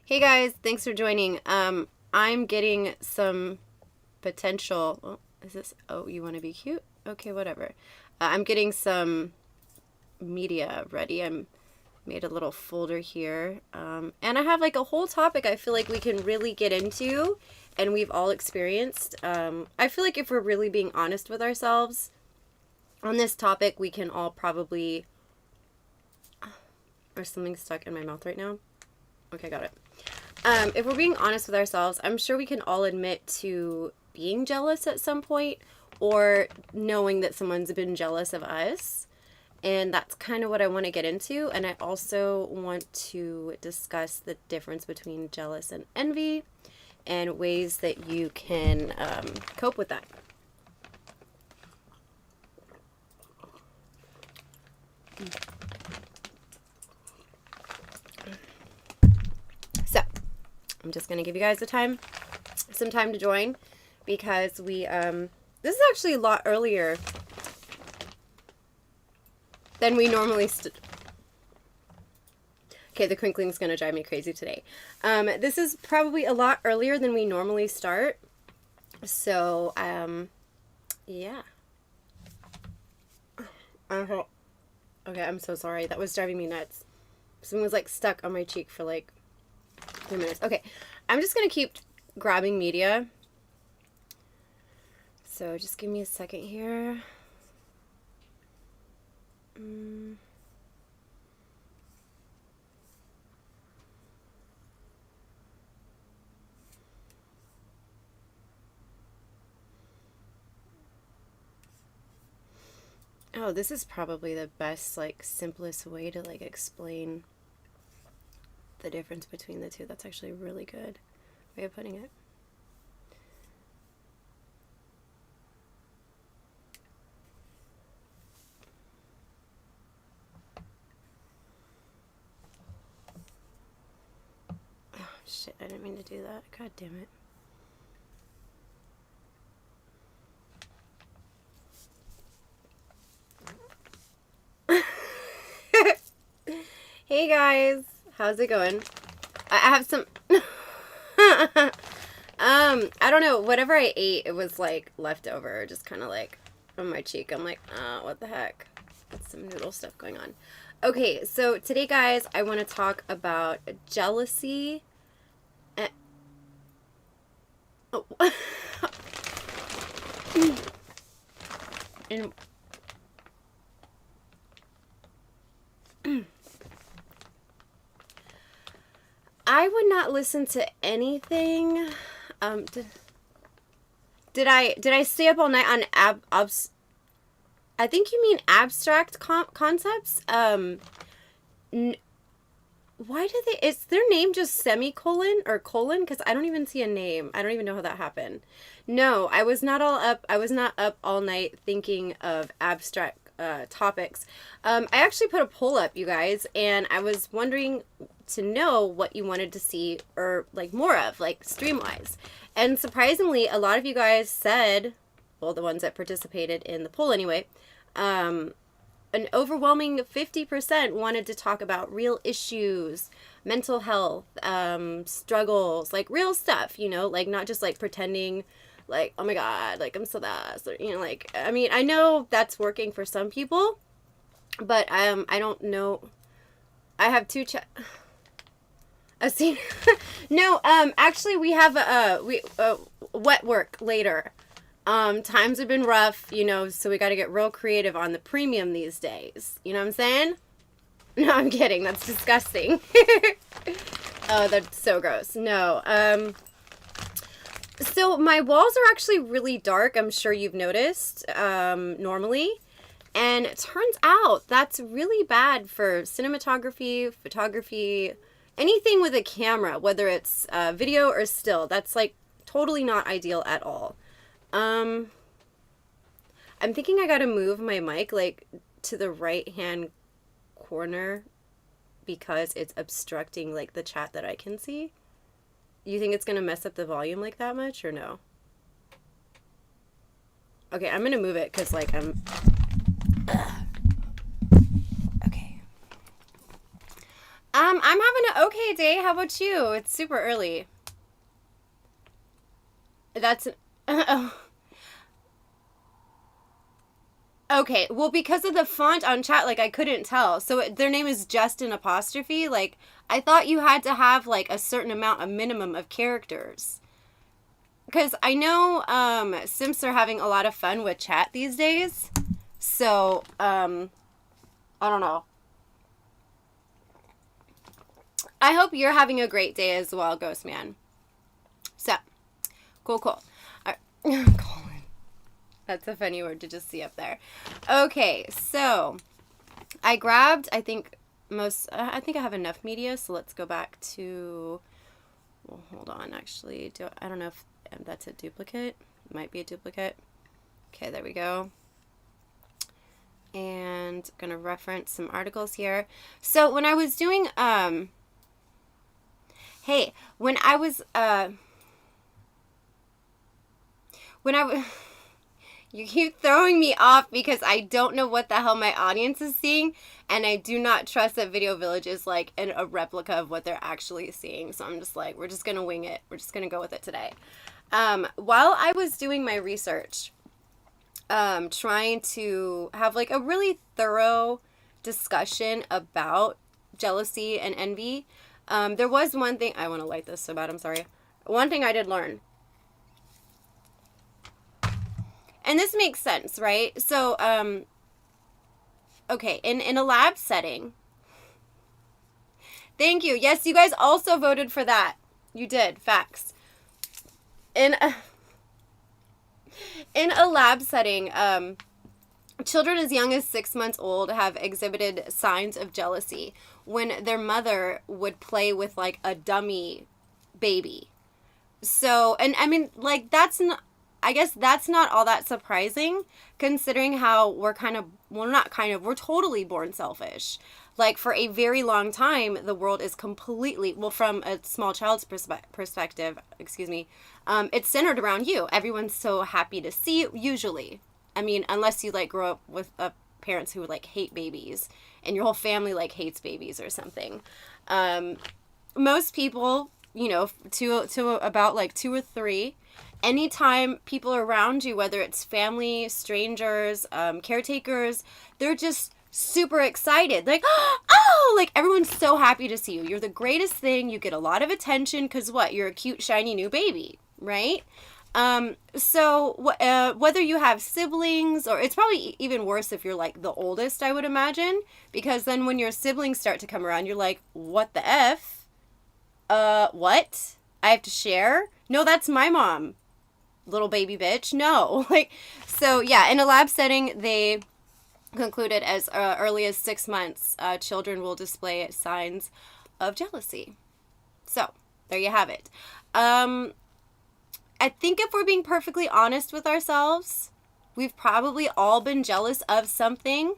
Hey guys, thanks for joining. I'm getting some potential. Oh, is this? Oh, you want to be cute? Okay, whatever. I'm getting some media ready. I'm made a little folder here, and I have like a whole topic. I feel like we can really get into, and we've all experienced. I feel like if we're really being honest with ourselves on this topic, we can all probably. Or something stuck in my mouth right now. Okay, got it. If we're being honest with ourselves, I'm sure we can all admit to being jealous at some point or knowing that someone's been jealous of us. And that's kind of what I want to get into. And I also want to discuss the difference between jealous and envy and ways that you can cope with that. So, I'm just going to give you guys some time to join because this is actually a lot earlier than we normally Okay, the crinkling's going to drive me crazy today. This is probably a lot earlier than we normally start. So, yeah. Okay, I'm so sorry. That was driving me nuts. Something was like stuck on my cheek for like 3 minutes. Okay, I'm just going to keep grabbing media. So just give me a second here. Oh, this is probably the best, like, simplest way to, like, explain the difference between the two. That's actually a really good way of putting it. Oh, shit, I didn't mean to do that. God damn it. Hey guys, how's it going? I have some I don't know, whatever I ate, it was like leftover, just kind of like on my cheek. I'm like, what the heck? That's some noodle stuff going on. Okay, so today guys, I want to talk about jealousy and oh. and I would not listen to anything. Did I stay up all night on I think you mean abstract concepts. Why do they? Is their name just semicolon or colon? Because I don't even see a name. I don't even know how that happened. No, I was not all up. I was not up all night thinking of abstract topics. I actually put a poll up, you guys, and I was wondering to know what you wanted to see or like more of, like stream-wise. And surprisingly, a lot of you guys said, well, the ones that participated in the poll anyway, an overwhelming 50% wanted to talk about real issues, mental health, struggles, like real stuff, you know, like not just like pretending like, oh my God, like I'm so bad, or, you know, like, I mean, I know that's working for some people, but I don't know. I have two I've seen no, actually we have wet work later. Times have been rough, you know, so we got to get real creative on the premium these days. You know what I'm saying? No, I'm kidding. That's disgusting. Oh, that's so gross. No. So my walls are actually really dark. I'm sure you've noticed, normally. And it turns out that's really bad for cinematography, photography, anything with a camera, whether it's video or still. That's like totally not ideal at all. I'm thinking I gotta move my mic like to the right hand corner because it's obstructing like the chat that I can see. You think it's gonna mess up the volume like that much or no? Okay, I'm gonna move it because like I'm okay. I'm having an okay day. How about you? It's super early. That's okay. Well, because of the font on chat, like I couldn't tell. So their name is just an apostrophe. Like I thought you had to have like a certain amount, a minimum of characters. Because I know Simps are having a lot of fun with chat these days. So I don't know. I hope you're having a great day as well, Ghost Man. So, cool. All right. Colin. That's a funny word to just see up there. Okay, so I grabbed, I think I have enough media, so let's go back to, well, hold on, actually. I don't know if that's a duplicate. It might be a duplicate. Okay, there we go. And I'm going to reference some articles here. So when I was doing, hey, when I was, you keep throwing me off because I don't know what the hell my audience is seeing, and I do not trust that Video Village is like a replica of what they're actually seeing. So I'm just like, we're just going to wing it. We're just going to go with it today. While I was doing my research, trying to have like a really thorough discussion about jealousy and envy, there was one thing, I want to light this so bad, I'm sorry. One thing I did learn. And this makes sense, right? So, okay, in a lab setting. Thank you. Yes, you guys also voted for that. You did. Facts. In a lab setting, children as young as 6 months old have exhibited signs of jealousy when their mother would play with like a dummy baby. So, and I mean, like, I guess that's not all that surprising considering how we're totally born selfish. Like for a very long time, the world is completely, well, from a small child's perspective, it's centered around you. Everyone's so happy to see you, usually. I mean, unless you like grow up with parents who like hate babies and your whole family like hates babies or something. Most people, to about like 2 or 3, anytime people are around you, whether it's family, strangers, caretakers, they're just super excited. Like, oh, like everyone's so happy to see you. You're the greatest thing. You get a lot of attention because what? You're a cute, shiny new baby, right? So whether you have siblings, or it's probably even worse if you're like the oldest, I would imagine, because then when your siblings start to come around, you're like, what the F? What? I have to share? No, that's my mom. Little baby bitch. No. So yeah, in a lab setting, they concluded as early as 6 months, children will display signs of jealousy. So there you have it. I think if we're being perfectly honest with ourselves, we've probably all been jealous of something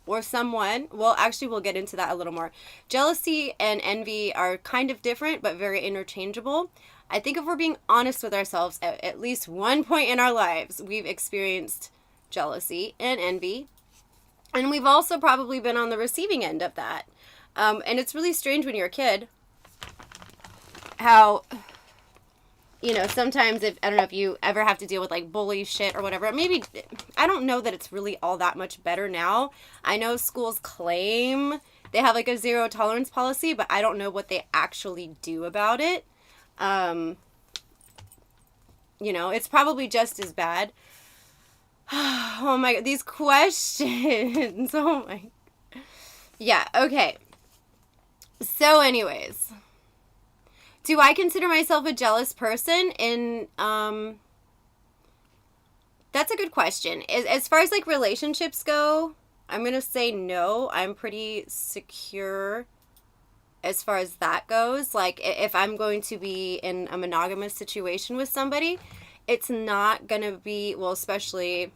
or someone. Well, actually, we'll get into that a little more. Jealousy and envy are kind of different, but very interchangeable. I think if we're being honest with ourselves, at least one point in our lives, we've experienced jealousy and envy. And we've also probably been on the receiving end of that. And it's really strange when you're a kid how, sometimes I don't know if you ever have to deal with like bully shit or whatever. Maybe, I don't know that it's really all that much better now. I know schools claim they have like a zero tolerance policy, but I don't know what they actually do about it. It's probably just as bad. Oh my God, these questions. Oh my. Yeah, okay. So anyways, do I consider myself a jealous person? That's a good question. As far as like relationships go, I'm going to say no. I'm pretty secure as far as that goes. Like if I'm going to be in a monogamous situation with somebody, it's not going to be, well, especially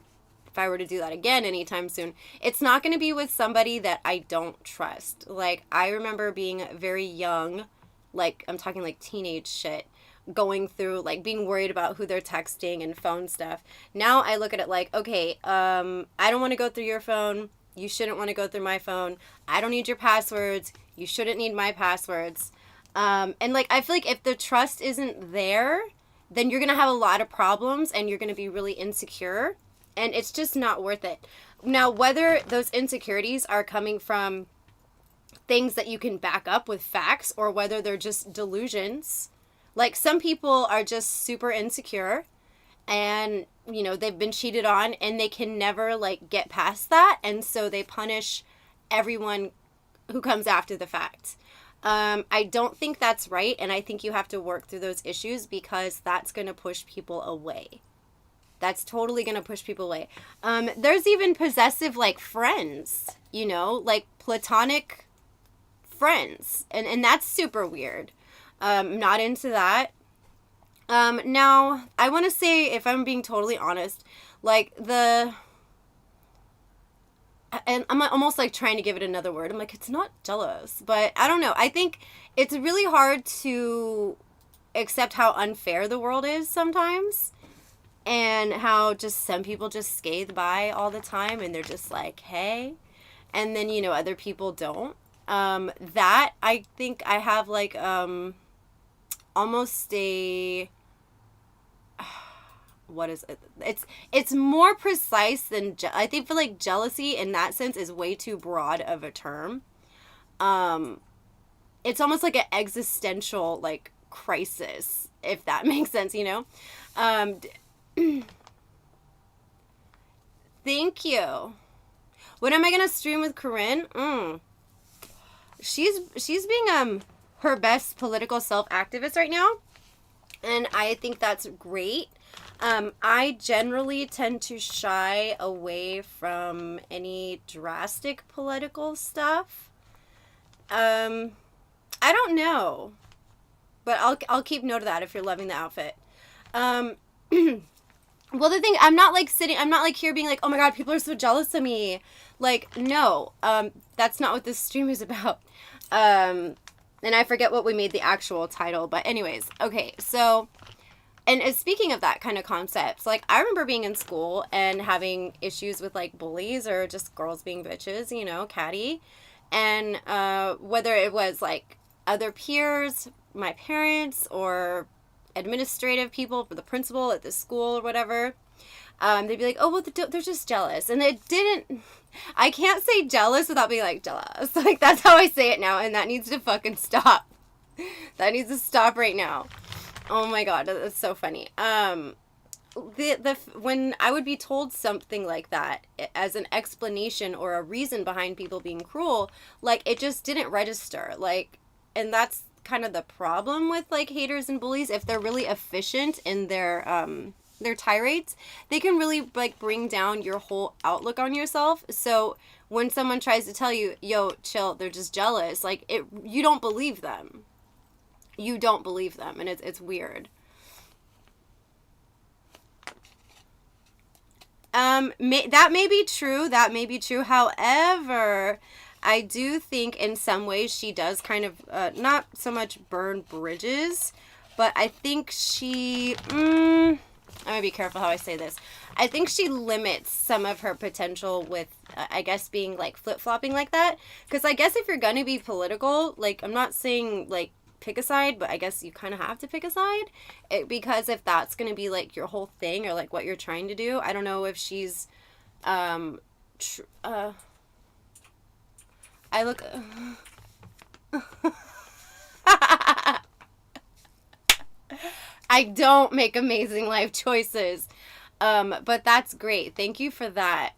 if I were to do that again anytime soon, it's not going to be with somebody that I don't trust. Like I remember being very young, like I'm talking like teenage shit, going through like being worried about who they're texting and phone stuff. Now I look at it like, okay, I don't want to go through your phone. You shouldn't want to go through my phone. I don't need your passwords. You shouldn't need my passwords. And like, I feel like if the trust isn't there, then you're going to have a lot of problems and you're going to be really insecure. And it's just not worth it. Now, whether those insecurities are coming from things that you can back up with facts or whether they're just delusions. Like, some people are just super insecure and, you know, they've been cheated on and they can never, like, get past that. And so they punish everyone who comes after the fact. I don't think that's right. And I think you have to work through those issues because that's going to push people away. That's totally going to push people away. There's even possessive, like, friends, you know, like platonic friends. And that's super weird. Not into that. Now, I want to say, if I'm being totally honest, like, and I'm almost like trying to give it another word. I'm like, it's not jealous, but I don't know. I think it's really hard to accept how unfair the world is sometimes and how just some people just scathe by all the time and they're just like, hey, and then, you know, other people don't. That I think I have like, almost a, what is it? It's more precise than I think. For like jealousy in that sense is way too broad of a term. It's almost like an existential like crisis, if that makes sense, you know. Thank you. When am I gonna stream with Corinne? She's being her best political self-activist right now, and I think that's great. I generally tend to shy away from any drastic political stuff. I don't know, but I'll keep note of that if you're loving the outfit. Well, the thing, I'm not like here being like, oh my god, people are so jealous of me. Like, no, that's not what this stream is about. And I forget what we made the actual title, but anyways, okay, so, and speaking of that kind of concept, like, I remember being in school and having issues with, like, bullies or just girls being bitches, you know, catty, and, whether it was, like, other peers, my parents, or administrative people, the principal at the school or whatever, they'd be like, oh, well, they're just jealous, and I can't say jealous without being like, jealous. Like, that's how I say it now, and that needs to fucking stop. That needs to stop right now. Oh my god, that's so funny. When I would be told something like that as an explanation or a reason behind people being cruel, like, it just didn't register. Like, and that's kind of the problem with, like, haters and bullies. If they're really efficient in their tirades, they can really, like, bring down your whole outlook on yourself. So when someone tries to tell you, yo, chill, they're just jealous, like, you don't believe them. You don't believe them, and it's weird. That may be true. That may be true. However, I do think in some ways she does kind of, not so much burn bridges, but I think she, I'm gonna be careful how I say this. I think she limits some of her potential with, I guess, being, like, flip-flopping like that. Because I guess if you're gonna be political, like, I'm not saying, like, pick a side, but I guess you kind of have to pick a side. Because if that's gonna be, like, your whole thing or, like, what you're trying to do, I don't know if she's, I look... I don't make amazing life choices. But that's great. Thank you for that.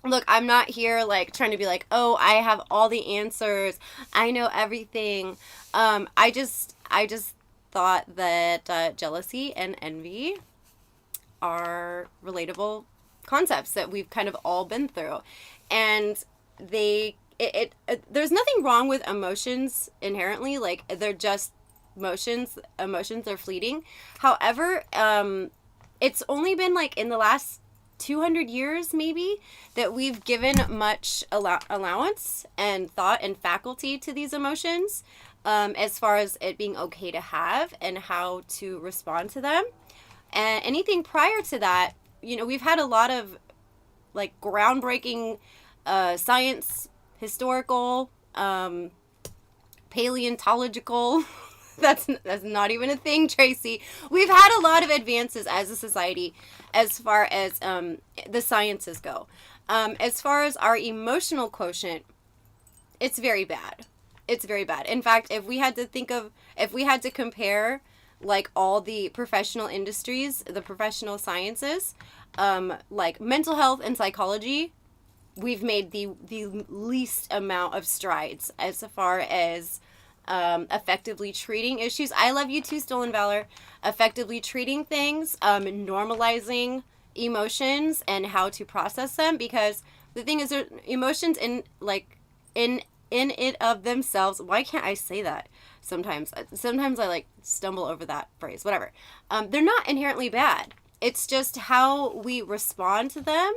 Look, I'm not here, like, trying to be like, oh, I have all the answers. I know everything. I just thought that there's and envy are relatable concepts that we've kind of all been through. And there's nothing wrong with emotions inherently. Like, they're just emotions are fleeting. However, it's only been, like, in the last 200 years maybe that we've given much allowance and thought and faculty to these emotions, as far as it being okay to have and how to respond to them. And anything prior to that, you know, we've had a lot of like groundbreaking science, historical, paleontological. That's not even a thing, Tracy. We've had a lot of advances as a society as far as the sciences go. As far as our emotional quotient, it's very bad. It's very bad. In fact, if we had to compare like all the professional industries, the professional sciences, like mental health and psychology, we've made the least amount of strides as far as effectively treating issues. I love you too, Stolen Valor. Effectively treating things, normalizing emotions and how to process them, because the thing is, emotions in it of themselves. Why can't I say that? Sometimes I like stumble over that phrase. Whatever. They're not inherently bad. It's just how we respond to them,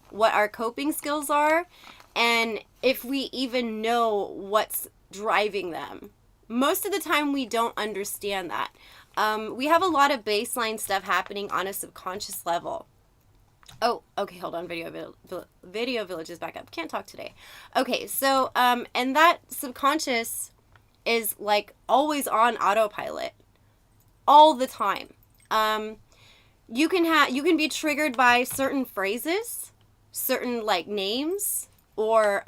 what our coping skills are, and if we even know what's driving them. Most of the time we don't understand that. We have a lot of baseline stuff happening on a subconscious level. Oh, okay, hold on. Video Village is back up. Can't talk today. Okay, so and that subconscious is like always on autopilot all the time. You can be triggered by certain phrases, certain like names, or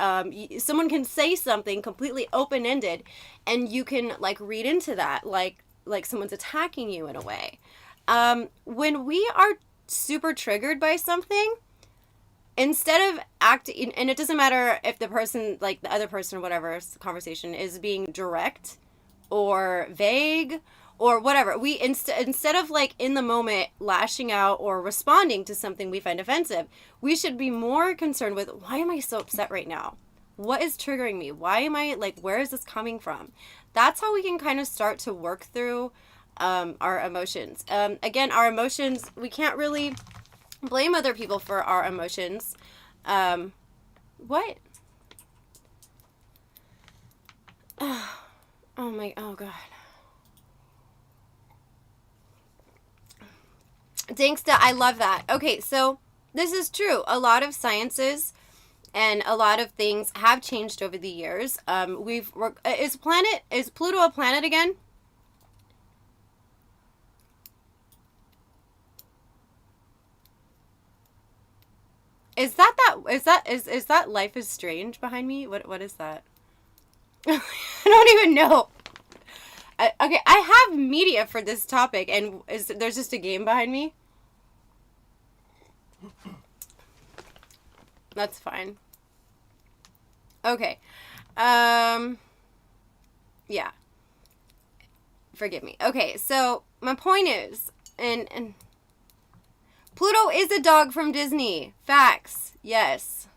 someone can say something completely open-ended, and you can like read into that like someone's attacking you in a way. When we are super triggered by something, instead of acting, and it doesn't matter if the person, like the other person or whatever conversation is being direct or vague or whatever, we instead of like in the moment lashing out or responding to something we find offensive, we should be more concerned with, why am I so upset right now? What is triggering me? Why am I like, where is this coming from? That's how we can kind of start to work through our emotions. Again, our emotions, we can't really blame other people for our emotions. What? Oh God. Danksta, I love that. Okay, so this is true. A lot of sciences and a lot of things have changed over the years. Is Pluto a planet again? Is that Life is Strange behind me? What is that? I don't even know. Okay, I have media for this topic, and there's just a game behind me? That's fine. Okay. Yeah. Forgive me. Okay, so my point is, and Pluto is a dog from Disney. Facts. Yes.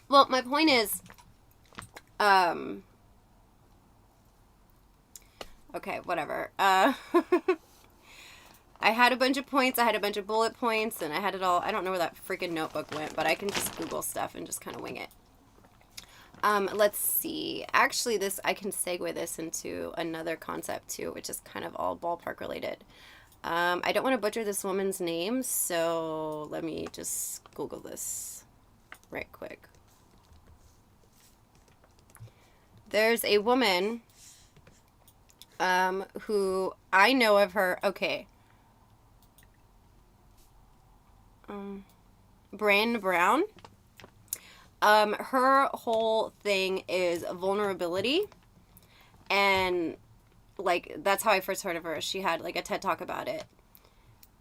Well, my point is, okay, whatever. I had a bunch of points, I had a bunch of bullet points, and I had it all. I don't know where that freaking notebook went, but I can just Google stuff and just kind of wing it. Let's see. Actually, I can segue this into another concept too, which is kind of all ballpark related. I don't want to butcher this woman's name, so let me just Google this right quick. There's a woman who I know of her. Okay. Brené Brown. Her whole thing is vulnerability, and like that's how I first heard of her. She had like a TED Talk about it.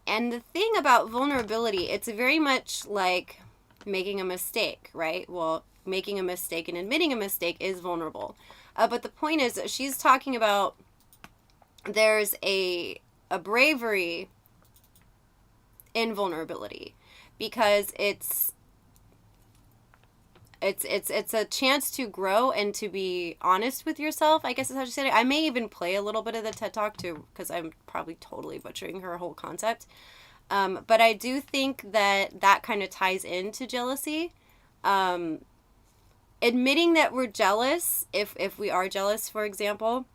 And the thing about vulnerability, it's very much like making a mistake, right? Well, making a mistake and admitting a mistake is vulnerable. But the point is that she's talking about there's a bravery in vulnerability, because it's a chance to grow and to be honest with yourself, I guess is how she said it. I may even play a little bit of the TED Talk too, because I'm probably totally butchering her whole concept. But I do think that kind of ties into jealousy. Admitting that we're jealous, if we are jealous, for example,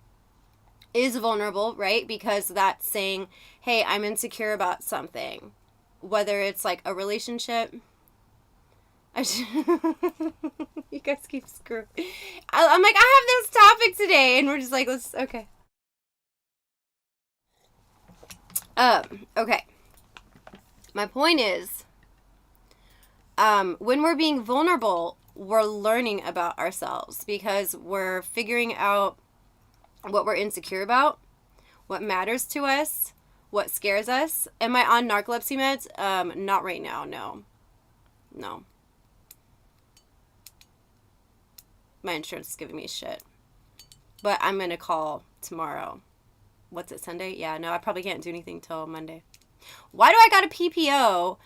is vulnerable, right? Because that's saying, hey, I'm insecure about something. Whether it's like a relationship. You guys keep screwing. I'm like, I have this topic today. And we're just like, let's, okay. Okay. My point is, when we're being vulnerable, we're learning about ourselves because we're figuring out what we're insecure about, what matters to us, what scares us. Am I on narcolepsy meds? Not right now. No. My insurance is giving me shit. But I'm going to call tomorrow. What's it, Sunday? Yeah, no, I probably can't do anything till Monday. Why do I got a PPO?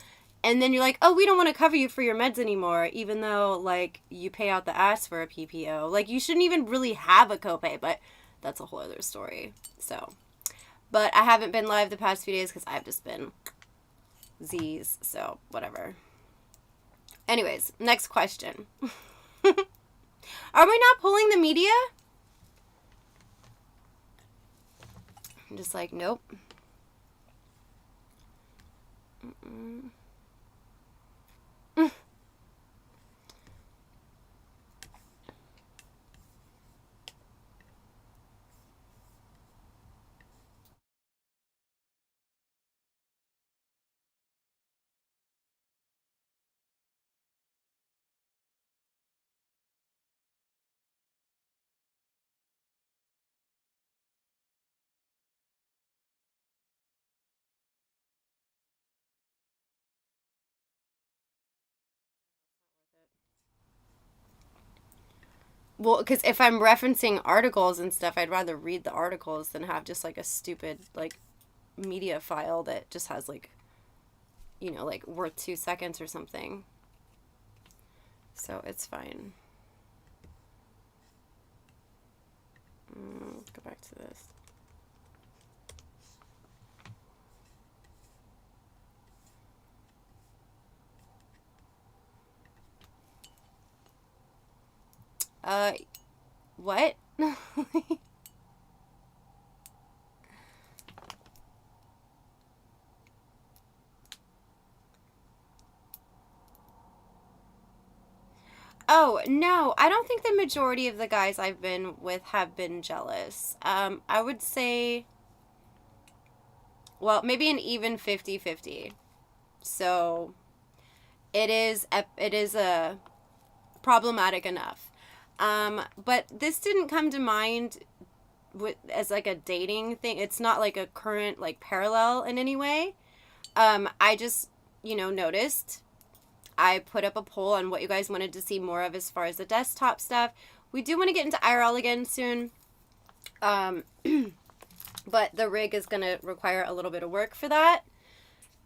And then you're like, oh, we don't want to cover you for your meds anymore, even though, like, you pay out the ass for a PPO. Like, you shouldn't even really have a copay, but that's a whole other story. So, but I haven't been live the past few days because I've just been Z's, so whatever. Anyways, next question. Are we not pulling the media? I'm just like, nope. Well, because if I'm referencing articles and stuff, I'd rather read the articles than have just like a stupid like media file that just has like, you know, like worth 2 seconds or something. So it's fine. Let's go back to this. What? Oh, no, I don't think the majority of the guys I've been with have been jealous. I would say, well, maybe an even 50-50. So it is a problematic enough. But this didn't come to mind as like a dating thing. It's not like a current like parallel in any way. I just, noticed. I put up a poll on what you guys wanted to see more of as far as the desktop stuff. We do want to get into IRL again soon. But the rig is going to require a little bit of work for that.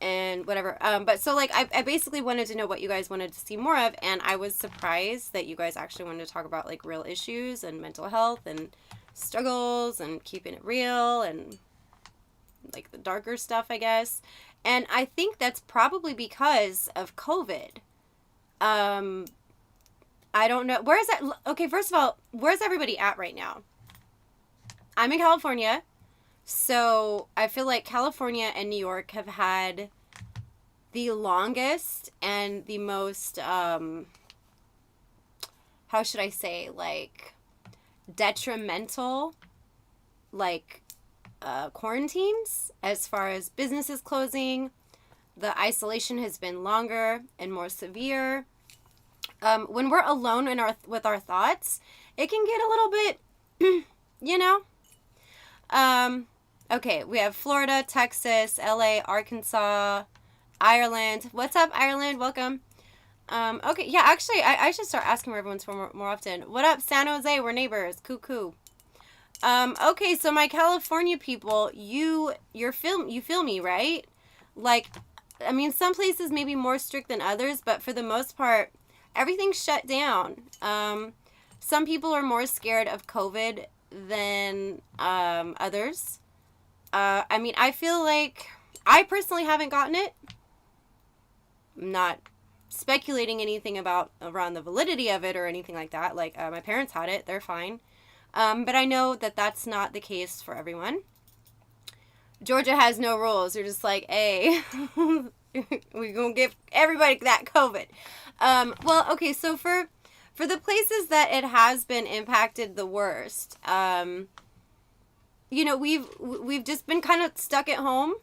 And whatever. But so like I basically wanted to know what you guys wanted to see more of, and I was surprised that you guys actually wanted to talk about like real issues and mental health and struggles and keeping it real and like the darker stuff, I guess. And I think that's probably because of COVID. I don't know. Where is that? Okay, first of all, where's everybody at right now? I'm in California. So I feel like California and New York have had the longest and the most, how should I say, like, detrimental, like, quarantines as far as businesses closing. The isolation has been longer and more severe. When we're alone with our thoughts, it can get a little bit, Okay, we have Florida, Texas, LA, Arkansas, Ireland. What's up, Ireland? Welcome. Okay, yeah, actually, I should start asking where everyone's from more often. What up, San Jose? We're neighbors. Cuckoo. Okay, so my California people, you feel me, right? Like, I mean, some places may be more strict than others, but for the most part, everything's shut down. Some people are more scared of COVID than others. I mean, I feel like I personally haven't gotten it. I'm not speculating anything around the validity of it or anything like that. Like, my parents had it. They're fine. But I know that that's not the case for everyone. Georgia has no rules. They're just like, hey, we're going to give everybody that COVID. Well, okay, so for the places that it has been impacted the worst, you know, we've just been kind of stuck at home.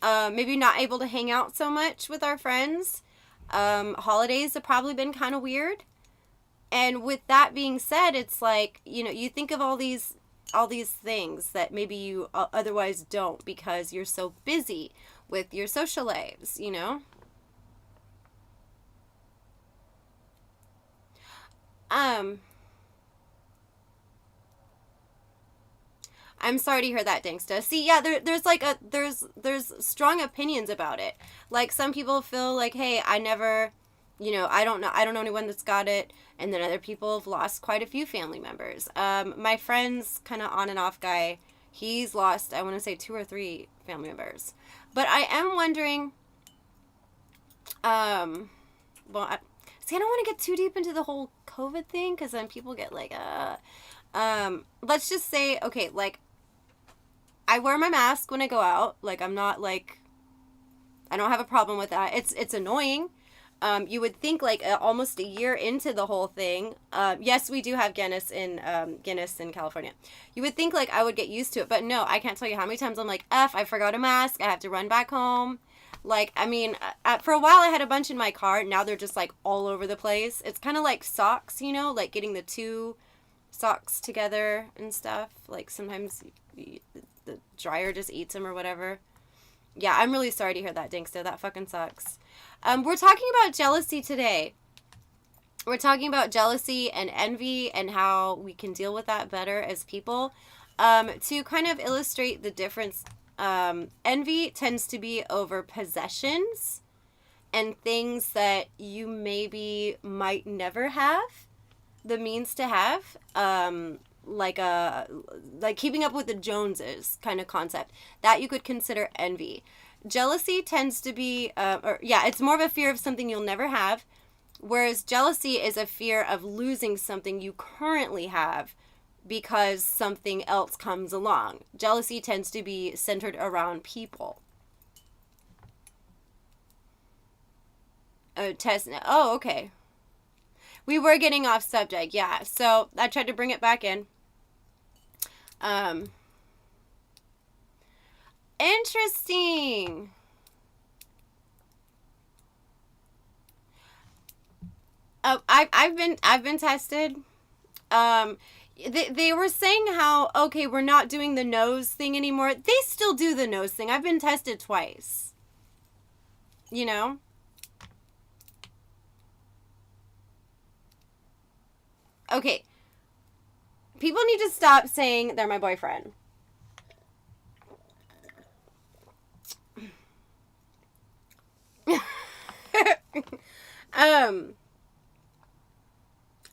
Maybe not able to hang out so much with our friends. Holidays have probably been kind of weird. And with that being said, it's like, you know, you think of all these things that maybe you otherwise don't because you're so busy with your social lives, you know? I'm sorry to hear that, Dinksta. See, yeah, there's like there's strong opinions about it. Like some people feel like, hey, I never, you know, I don't know anyone that's got it, and then other people have lost quite a few family members. My friend's kind of on and off guy, he's lost, I want to say 2 or 3 family members. But I am wondering, well, see, I don't want to get too deep into the whole COVID thing because then people get like, let's just say, okay, like, I wear my mask when I go out. Like, I'm not like, I don't have a problem with that. It's annoying. You would think like almost a year into the whole thing. Yes, we do have Guinness in California. You would think like I would get used to it, but no, I can't tell you how many times I'm like, I forgot a mask. I have to run back home. Like, I mean, for a while I had a bunch in my car. Now they're just like all over the place. It's kind of like socks, you know, like getting the 2 socks together and stuff. Like sometimes the dryer just eats them or whatever. Yeah, I'm really sorry to hear that, Dinkster. That fucking sucks. We're talking about jealousy today. We're talking about jealousy and envy and how we can deal with that better as people. To kind of illustrate the difference, envy tends to be over possessions and things that you maybe might never have the means to have. Like keeping up with the Joneses kind of concept that you could consider envy. Jealousy tends to be it's more of a fear of something you'll never have, whereas jealousy is a fear of losing something you currently have because something else comes along. Jealousy tends to be centered around people. Oh, okay. We were getting off subject, yeah. So I tried to bring it back in. Interesting. Oh, I've been tested. They were saying how, okay, we're not doing the nose thing anymore. They still do the nose thing. I've been tested twice. You know? Okay. People need to stop saying they're my boyfriend.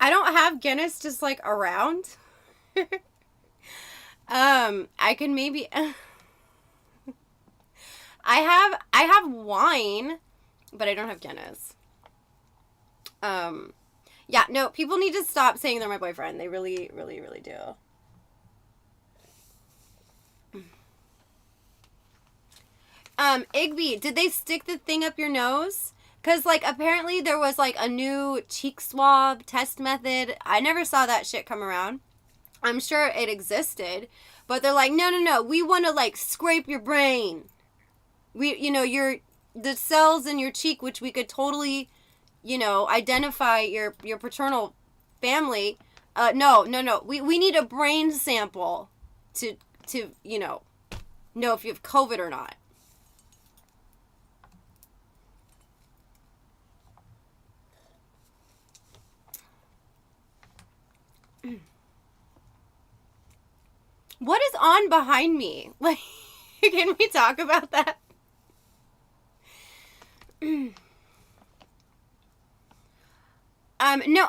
I don't have Guinness just like around. I can maybe I have wine, but I don't have Guinness. Yeah, no, people need to stop saying they're my boyfriend. They really, really, really do. Igby, did they stick the thing up your nose? Because, like, apparently there was, like, a new cheek swab test method. I never saw that shit come around. I'm sure it existed. But they're like, no. We want to, like, scrape your brain. The cells in your cheek, which we could totally, identify your paternal family. No. We need a brain sample to know if you have COVID or not. What is on behind me? Like, can we talk about that? No,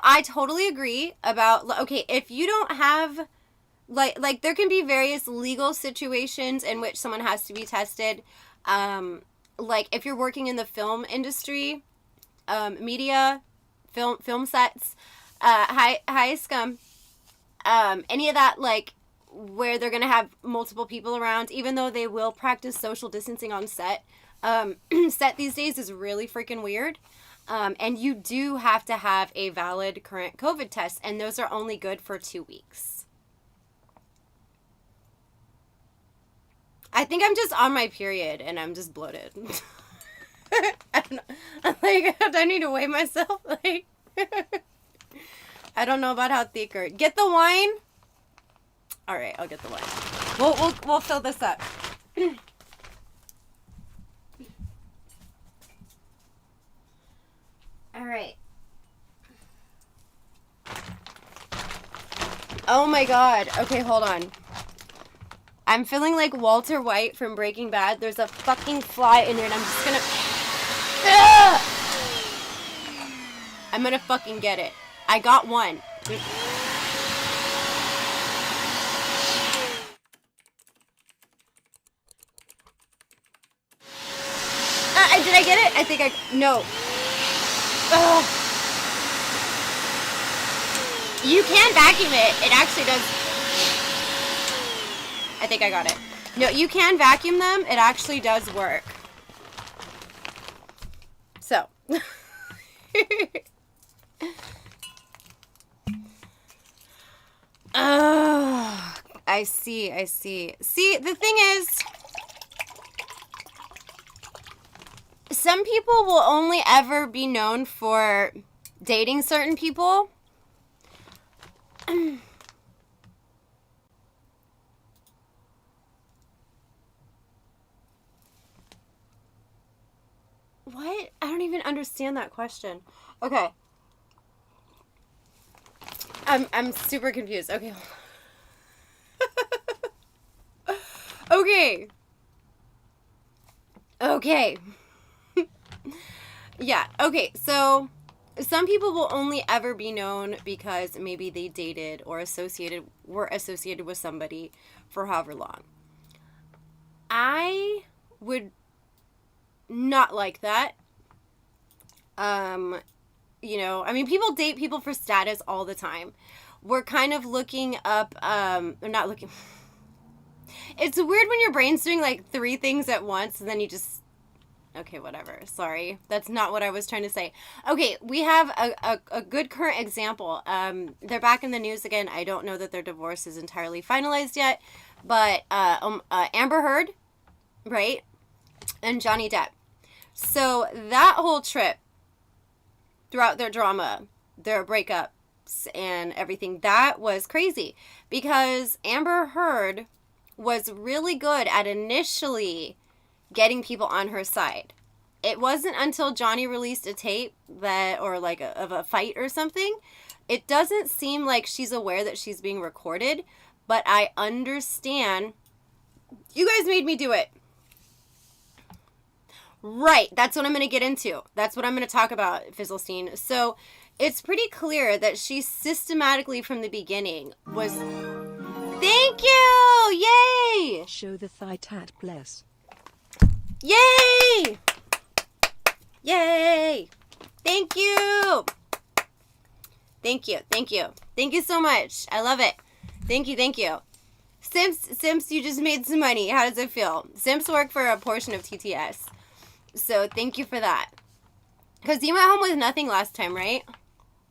I totally agree about, okay, if you don't have, like there can be various legal situations in which someone has to be tested. Like if you're working in the film industry, media, film sets, hi Scum. any of that, like, where they're going to have multiple people around, even though they will practice social distancing on set. Set these days is really freaking weird. And you do have to have a valid current COVID test, and those are only good for 2 weeks. I think I'm just on my period, and I'm just bloated. I don't know. Like, do I need to weigh myself? Like, I don't know about how thick or... Get the wine? All right, I'll get the wine. We'll fill this up. All right. Oh my God. Okay, hold on. I'm feeling like Walter White from Breaking Bad. There's a fucking fly in here, and I'm just gonna... Ugh! I'm gonna fucking get it. I got one. Did I get it? I think I... No. Ugh. You can vacuum it. It actually does... I think I got it. No, you can vacuum them. It actually does work. So. Oh, I see. See, the thing is, some people will only ever be known for dating certain people. What? I don't even understand that question. Okay. I'm super confused. Okay. Okay. Yeah. Okay. So some people will only ever be known because maybe they dated or were associated with somebody for however long. I would not like that. You know, I mean, people date people for status all the time. We're kind of looking up, or not looking. It's weird when your brain's doing like 3 things at once and then you just, okay, whatever. Sorry. That's not what I was trying to say. Okay. We have a good current example. They're back in the news again. I don't know that their divorce is entirely finalized yet, but, Amber Heard, right? And Johnny Depp. So that whole trip, throughout their drama, their breakups and everything, that was crazy because Amber Heard was really good at initially getting people on her side. It wasn't until Johnny released a tape or like of a fight or something. It doesn't seem like she's aware that she's being recorded, but I understand. You guys made me do it. Right, that's what I'm going to get into. That's what I'm going to talk about, Fizzlestein. So, it's pretty clear that she systematically from the beginning was... Thank you! Yay! Show the thigh tat, bless. Yay! Yay! Thank you! Thank you. Thank you so much. I love it. Thank you. Simps, you just made some money. How does it feel? Simps work for a portion of TTS. So, thank you for that. Because you went home with nothing last time, right?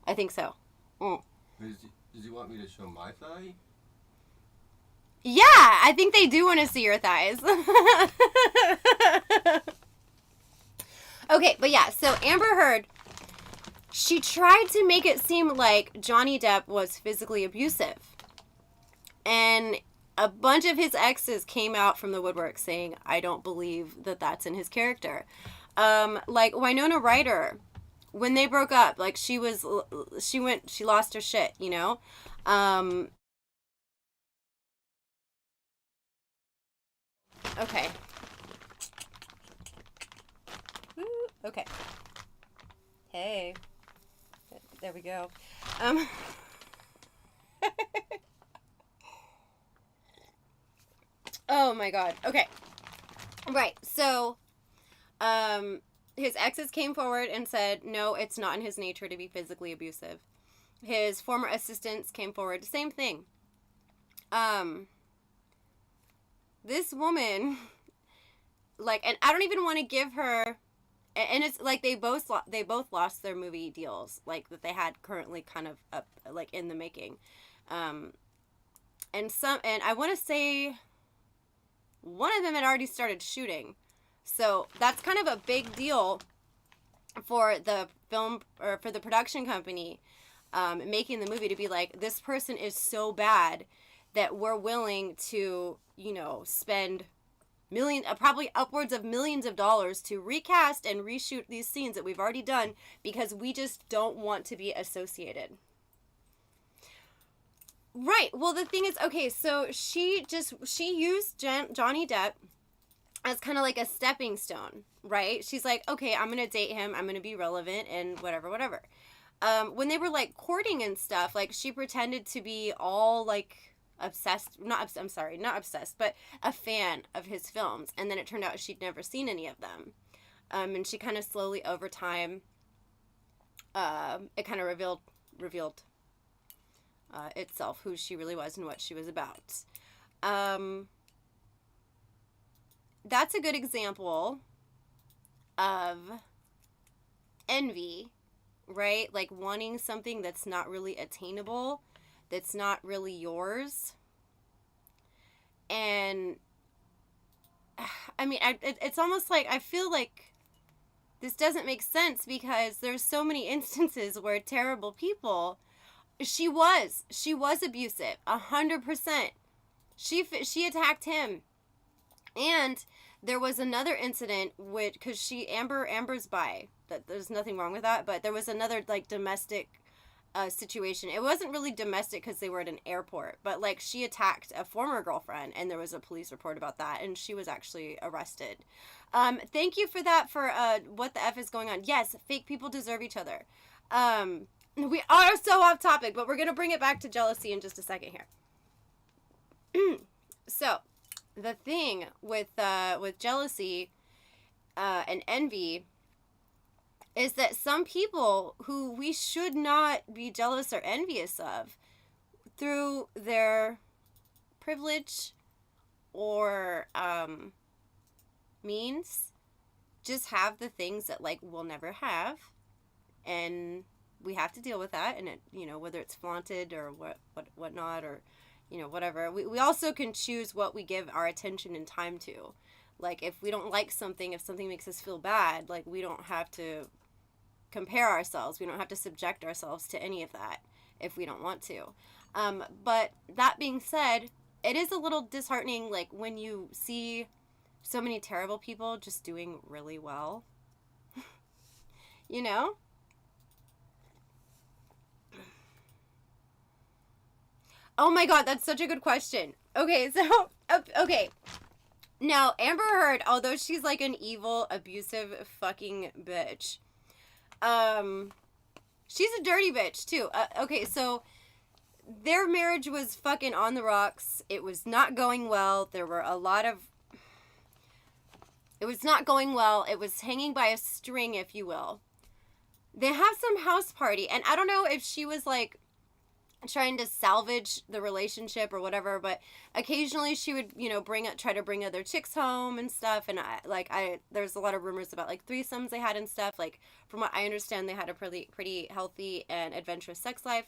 I think so. Does he want me to show my thigh? Yeah, I think they do want to see your thighs. Okay, but yeah, so Amber Heard, she tried to make it seem like Johnny Depp was physically abusive. And a bunch of his exes came out from the woodwork saying, I don't believe that that's in his character. Like Winona Ryder, when they broke up, like she lost her shit, you know? Okay. Woo, okay. Hey. There we go. Oh my God. Okay. Right. So, his exes came forward and said, no, it's not in his nature to be physically abusive. His former assistants came forward. Same thing. This woman, like, and I don't even want to give her, and it's like they both lost their movie deals, like, that they had currently kind of up, like, in the making. And I want to say one of them had already started shooting. So that's kind of a big deal for the film, or for the production company making the movie, to be like, this person is so bad that we're willing to, spend probably upwards of millions of dollars to recast and reshoot these scenes that we've already done because we just don't want to be associated. Right. Well, the thing is, okay, so she used Johnny Depp as kind of like a stepping stone, right? She's like, okay, I'm going to date him. I'm going to be relevant and whatever. When they were, like, courting and stuff, like, she pretended to be all, like, obsessed, not obsessed, but a fan of his films. And then it turned out she'd never seen any of them. And she kind of slowly, over time, it kind of revealed itself, who she really was and what she was about. That's a good example of envy, right? Like, wanting something that's not really attainable, that's not really yours. And I mean, it's almost like, I feel like this doesn't make sense because there's so many instances where terrible people, she was abusive, 100%. She attacked him. And there was another incident because Amber's bi. That there's nothing wrong with that, but there was another, like, domestic situation. It wasn't really domestic because they were at an airport, but, like, she attacked a former girlfriend, and there was a police report about that, and she was actually arrested. Thank you for that. For what the F is going on? Yes, fake people deserve each other. We are so off topic, but we're gonna bring it back to jealousy in just a second here. So, the thing with jealousy and envy is that some people who we should not be jealous or envious of, through their privilege or means, just have the things that, like, we'll never have, and we have to deal with that. And it, whether it's flaunted or whatnot, or whatever. We also can choose what we give our attention and time to. Like, if we don't like something, if something makes us feel bad, like, we don't have to compare ourselves. We don't have to subject ourselves to any of that if we don't want to. But that being said, it is a little disheartening, like, when you see so many terrible people just doing really well. Oh my god, that's such a good question. Okay, so, okay. Now, Amber Heard, although she's, like, an evil, abusive fucking bitch, she's a dirty bitch, too. Okay, so their marriage was fucking on the rocks. It was not going well. There were a lot of... It was not going well. It was hanging by a string, if you will. They have some house party, and I don't know if she was, like, trying to salvage the relationship or whatever, but occasionally she would, try to bring other chicks home and stuff, and there's a lot of rumors about, like, threesomes they had and stuff. Like, from what I understand, they had a pretty healthy and adventurous sex life,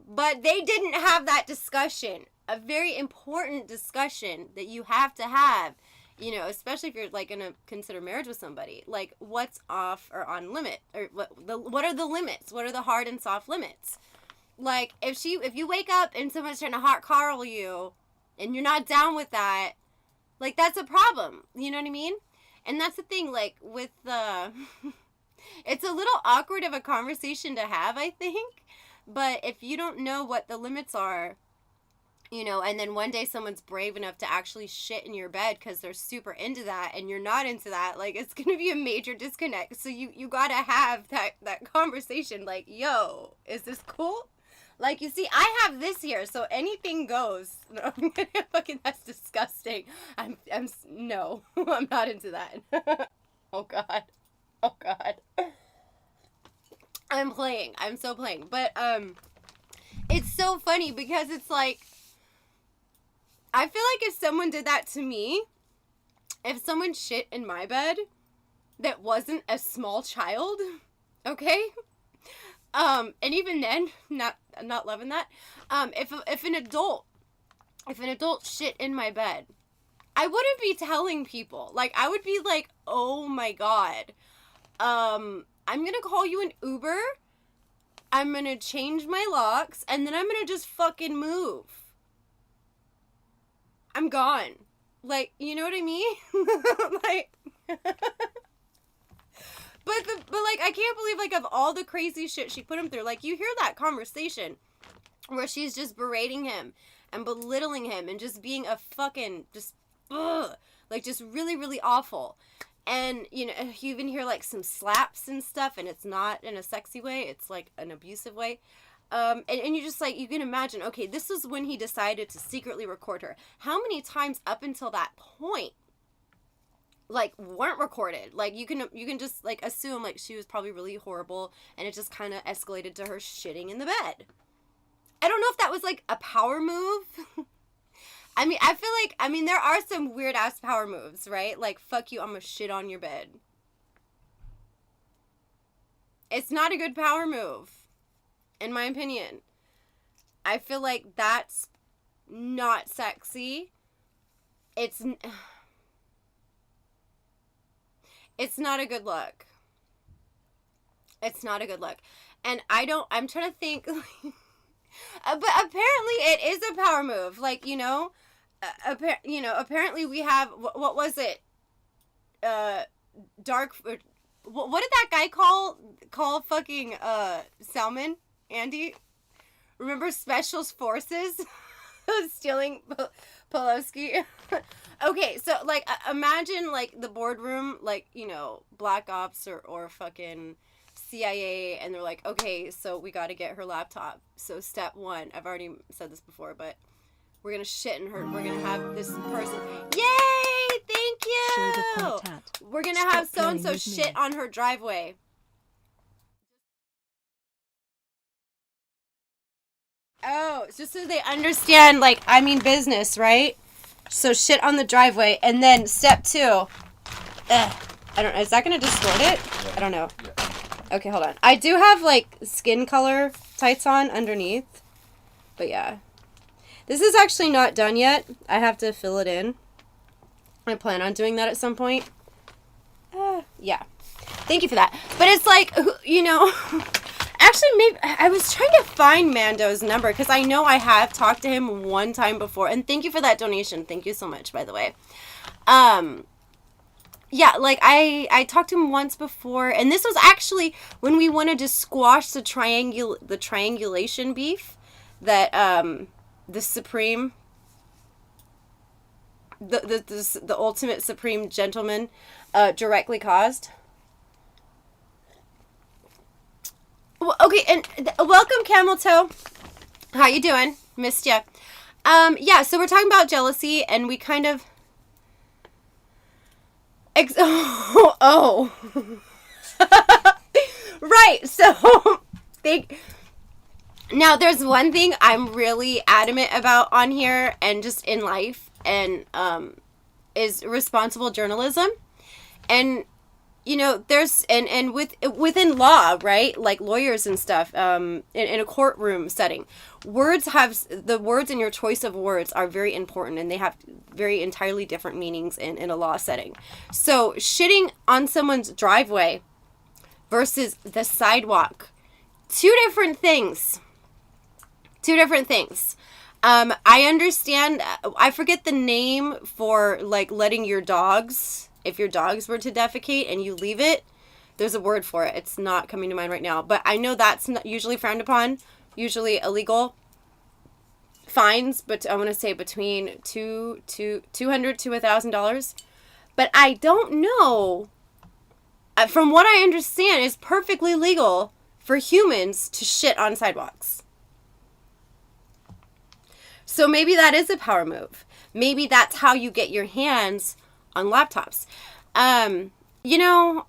but they didn't have that discussion, a very important discussion that you have to have, especially if you're, like, gonna consider marriage with somebody. Like, what's off or on limit, or what are the limits? What are the hard and soft limits? Like, if you wake up and someone's trying to hot Carl you, and you're not down with that, like, that's a problem. You know what I mean? And that's the thing, like, with the... it's a little awkward of a conversation to have, I think. But if you don't know what the limits are, and then one day someone's brave enough to actually shit in your bed because they're super into that, and you're not into that, like, it's going to be a major disconnect. So you got to have that conversation, like, yo, is this cool? Like, you see, I have this here, so anything goes. No, fucking, that's disgusting. No, I'm not into that. Oh, God. I'm playing. I'm so playing. But, it's so funny because it's like, I feel like if someone did that to me, if someone shit in my bed that wasn't a small child, okay? And even then, not loving that. If an adult shit in my bed, I wouldn't be telling people. Like, I would be like, oh my God. I'm gonna call you an Uber. I'm gonna change my locks, and then I'm gonna just fucking move. I'm gone. Like, you know what I mean? Like, but like, I can't believe, like, of all the crazy shit she put him through, like, you hear that conversation where she's just berating him and belittling him and just being a fucking, just, ugh, like, just really, really awful. And, you know, you even hear, like, some slaps and stuff, and it's not in a sexy way. It's, like, an abusive way. And you just, like, you can imagine, okay, this is when he decided to secretly record her. How many times up until that point, like, weren't recorded? Like, you can just, like, assume, like, she was probably really horrible, and it just kind of escalated to her shitting in the bed. I don't know if that was, like, a power move. I mean, I feel like, I mean, there are some weird-ass power moves, right? Like, fuck you, I'm gonna shit on your bed. It's not a good power move, in my opinion. I feel like that's not sexy. It's not a good look. It's not a good look. And I'm trying to think, but apparently it is a power move. Like, you know, apparently we have, what was it? Dark, what did that guy call fucking, Salmon? Andy? Remember Special Forces? Stealing Poloski? Okay, so, like, imagine, like, the boardroom, like, you know, Black Ops or fucking CIA, and they're like, okay, so we gotta get her laptop. So step one, I've already said this before, but we're gonna shit in her, we're gonna have this person, yay, thank you! We're gonna have so-and-so shit on her driveway. Oh, it's just so they understand, like, I mean business, right? So shit on the driveway, and then step two. I don't know, is that gonna distort it? Yeah. I don't know. Yeah. Okay, hold on. I do have, like, skin color tights on underneath. But yeah. This is actually not done yet. I have to fill it in. I plan on doing that at some point. Yeah. Thank you for that. But it's like, you know... Actually, maybe... I was trying to find Mando's number, because I know I have talked to him one time before. And thank you for that donation. Thank you so much, by the way. Yeah, like, I talked to him once before, and this was actually when we wanted to squash the triangulation beef that, the Supreme, the ultimate Supreme Gentleman, directly caused. Well, okay, and welcome, Camel Toe. How you doing? Missed ya. Yeah, so we're talking about jealousy, and we kind of... Oh. Right, so... Now, there's one thing I'm really adamant about on here, and just in life, and, is responsible journalism. And... You know, there's, and within law, right? Like lawyers and stuff, in a courtroom setting, the words and your choice of words are very important, and they have very entirely different meanings in a law setting. So shitting on someone's driveway versus the sidewalk, two different things. I understand, I forget the name for, like, letting your dogs... If your dogs were to defecate and you leave it, there's a word for it. It's not coming to mind right now. But I know that's not usually frowned upon, usually illegal. Fines, but I want to say between $200 to $1,000. But I don't know. From what I understand, it's perfectly legal for humans to shit on sidewalks. So maybe that is a power move. Maybe that's how you get your hands on laptops. You know,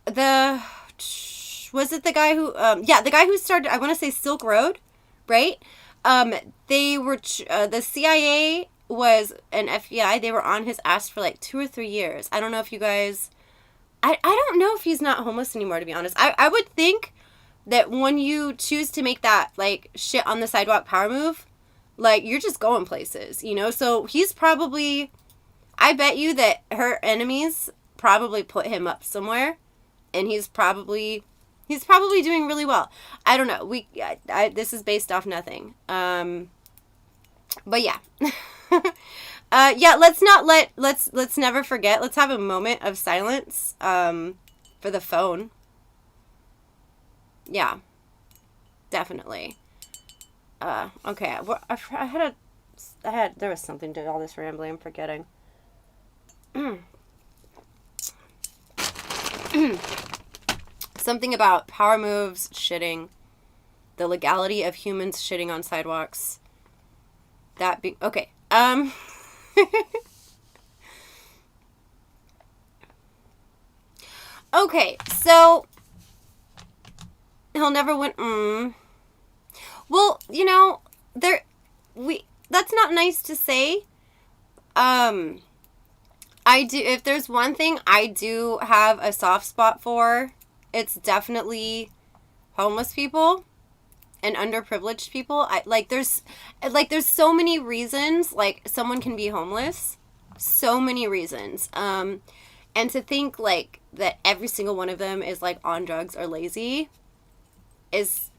was it the guy who, yeah, the guy who started, I want to say Silk Road, right? They were, the CIA was an FBI. They were on his ass for like 2 or 3 years. I don't know if you guys, I don't know if he's not homeless anymore, to be honest. I would think that when you choose to make that, like, shit on the sidewalk power move, like, you're just going places, you know? So he's probably, I bet you that her enemies probably put him up somewhere, and he's probably doing really well. I don't know. This is based off nothing. But yeah. Yeah, let's never forget. Let's have a moment of silence for the phone. Yeah. Definitely. Okay. There was something to all this rambling. I'm forgetting. Something about power moves, shitting, the legality of humans shitting on sidewalks. Okay. Okay, so he'll never win. Well, you know, that's not nice to say. If there's one thing I do have a soft spot for, it's definitely homeless people and underprivileged people. There's so many reasons, like, someone can be homeless. So many reasons. And to think, like, that every single one of them is, like, on drugs or lazy is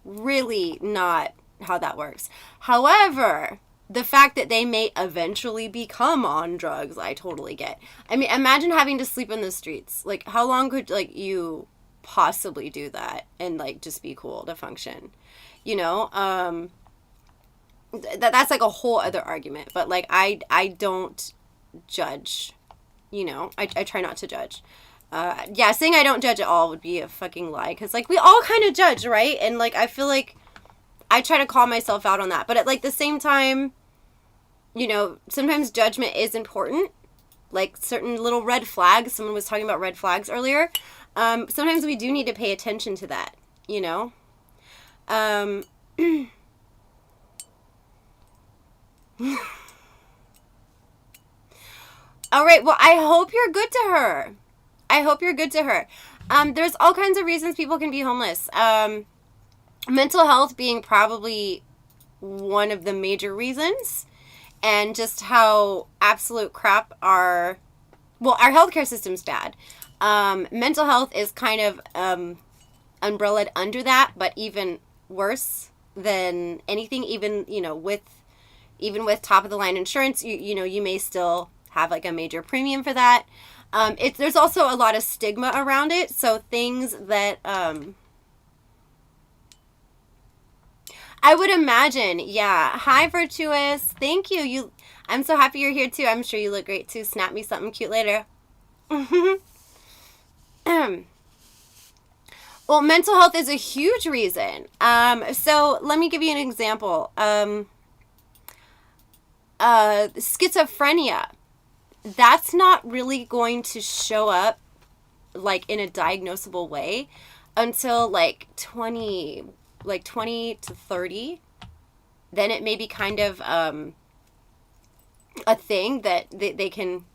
really not how that works. However, the fact that they may eventually become on drugs, I totally get. I mean, imagine having to sleep in the streets. Like, how long could, like, you possibly do that and, like, just be cool to function? You know? That's, like, a whole other argument. But, like, I don't judge. You know? I try not to judge. Yeah, saying I don't judge at all would be a fucking lie. Because, like, we all kind of judge, right? And, like, I feel like I try to call myself out on that. But at, like, the same time, you know, sometimes judgment is important. Like, certain little red flags. Someone was talking about red flags earlier. Sometimes we do need to pay attention to that, you know? All right, well, I hope you're good to her. I hope you're good to her. There's all kinds of reasons people can be homeless. Mental health being probably one of the major reasons, and just how absolute crap our healthcare system's bad. Mental health is kind of umbrellaed under that, but even worse than anything. Even with top of the line insurance, you may still have, like, a major premium for that. There's also a lot of stigma around it. So things that I would imagine, yeah. Hi, Virtuous. Thank you. I'm so happy you're here too. I'm sure you look great too. Snap me something cute later. Well, mental health is a huge reason. So let me give you an example. Schizophrenia. That's not really going to show up, like, in a diagnosable way until, like, 20 to 30. Then it may be kind of a thing that they can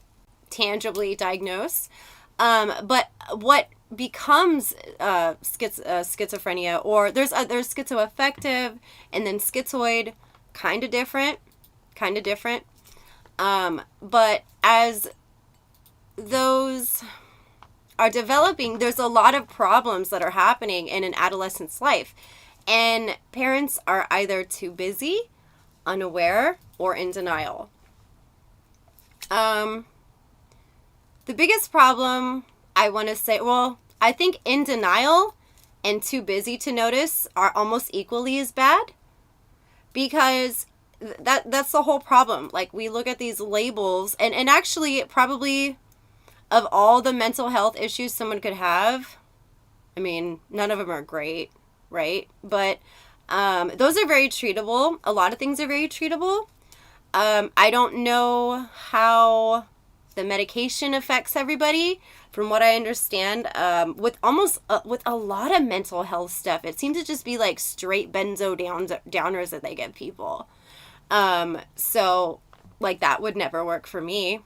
tangibly diagnose. But what becomes schizophrenia, or there's schizoaffective and then schizoid, kind of different. But as those are developing, there's a lot of problems that are happening in an adolescent's life. And parents are either too busy, unaware, or in denial. The biggest problem, I want to say, I think in denial and too busy to notice are almost equally as bad. Because that's the whole problem. Like, we look at these labels, and actually, probably, of all the mental health issues someone could have, I mean, none of them are great, right? But those are very treatable. A lot of things are very treatable. I don't know how the medication affects everybody, from what I understand. With with a lot of mental health stuff, it seems to just be like straight downers that they give people. So like that would never work for me.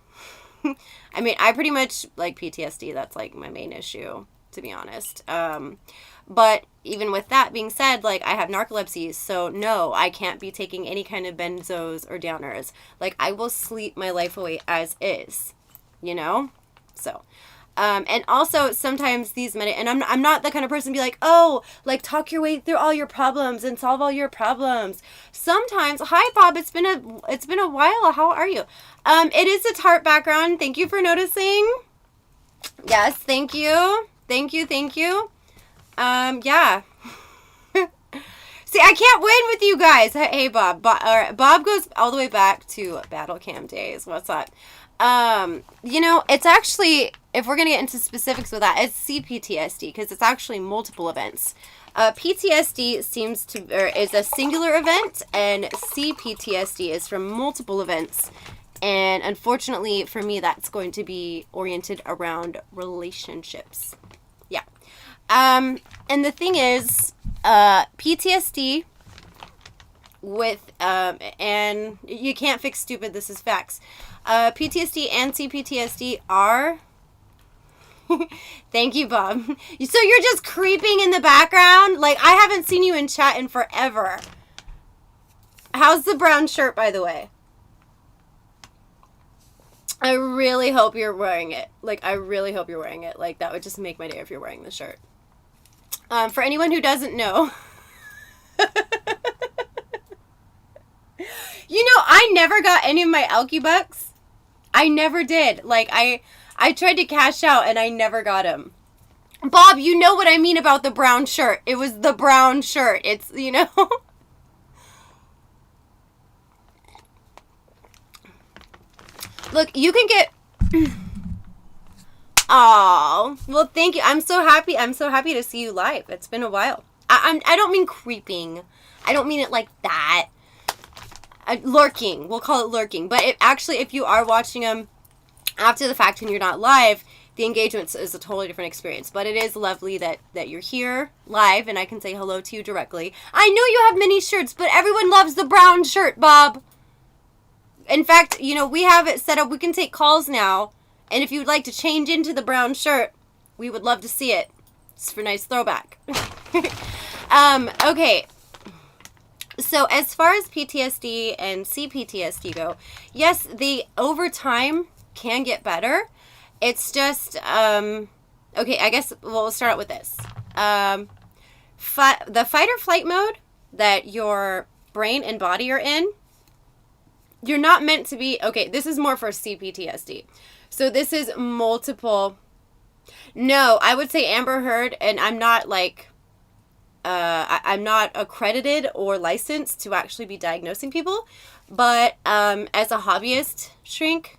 I mean, I pretty much like PTSD. That's like my main issue, to be honest. But even with that being said, like I have narcolepsy, so no, I can't be taking any kind of benzos or downers. Like I will sleep my life away as is, you know? So, and also sometimes these and I'm not the kind of person to be like, oh, like talk your way through all your problems and solve all your problems. Sometimes, hi Bob, it's been a while. How are you? It is a tart background. Thank you for noticing. Yes, thank you. Thank you. Yeah. See, I can't win with you guys. Hey, Bob. Bob goes all the way back to battle cam days. What's up? You know, it's actually, if we're going to get into specifics with that, it's C Ptsd because it's actually multiple events. PTSD is a singular event, and C Ptsd is from multiple events. And unfortunately for me, that's going to be oriented around relationships. Yeah. And the thing is, PTSD with, and you can't fix stupid, this is facts. PTSD and CPTSD are, thank you, Bob. So you're just creeping in the background? Like, I haven't seen you in chat in forever. How's the brown shirt, by the way? I really hope you're wearing it. Like, I really hope you're wearing it. Like, that would just make my day if you're wearing the shirt. For anyone who doesn't know, you know, I never got any of my Alky Bucks. I never did. Like, I tried to cash out and I never got them. Bob, you know what I mean about the brown shirt. It was the brown shirt. It's, you know. Look, you can get... Oh, well, thank you. I'm so happy. I'm so happy to see you live. It's been a while. I don't mean creeping. I don't mean it like that. Lurking. We'll call it lurking. But if you are watching them after the fact when you're not live, the engagement is a totally different experience. But it is lovely that you're here live and I can say hello to you directly. I know you have many shirts, but everyone loves the brown shirt, Bob. In fact, you know, we have it set up. We can take calls now. And if you'd like to change into the brown shirt, we would love to see it. It's for a nice throwback. Okay. So as far as PTSD and CPTSD go, yes, they over time can get better. It's just, okay, I guess we'll start out with this. The fight or flight mode that your brain and body are in, you're not meant to be, okay, this is more for CPTSD. So this is multiple. No, I would say Amber Heard, and I'm not like, I'm not accredited or licensed to actually be diagnosing people, but as a hobbyist shrink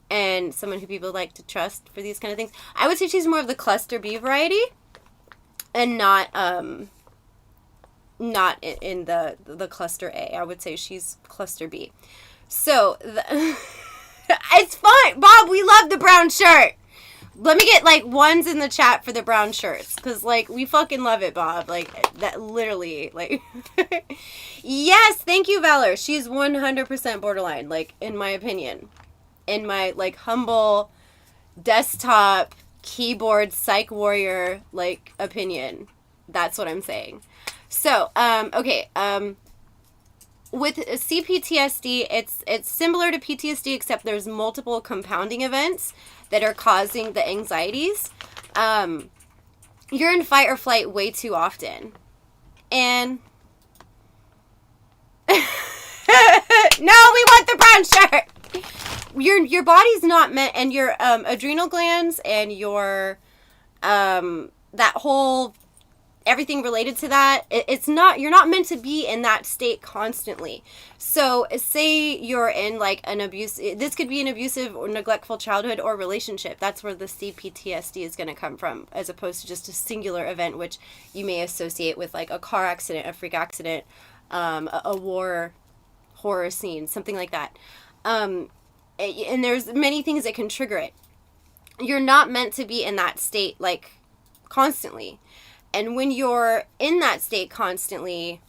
and someone who people like to trust for these kind of things, I would say she's more of the cluster B variety and not in the cluster A. I would say she's cluster B. So it's fine, Bob. We love the brown shirt. Let me get like ones in the chat for the brown shirts, because like we fucking love it, Bob. Like that, literally. Like, yes, thank you, Valor. She's 100% borderline. Like in my opinion, in my like humble desktop keyboard psych warrior like opinion, that's what I'm saying. So okay. With CPTSD, it's similar to PTSD, except there's multiple compounding events that are causing the anxieties. You're in fight or flight way too often. And no, we want the brown shirt. Your body's not meant, and your adrenal glands and your that whole everything related to that, you're not meant to be in that state constantly. So say you're in like this could be an abusive or neglectful childhood or relationship. That's where the CPTSD is going to come from, as opposed to just a singular event, which you may associate with like a car accident, a freak accident, a war horror scene, something like that. and there's many things that can trigger it. You're not meant to be in that state, like, constantly. And when you're in that state constantly,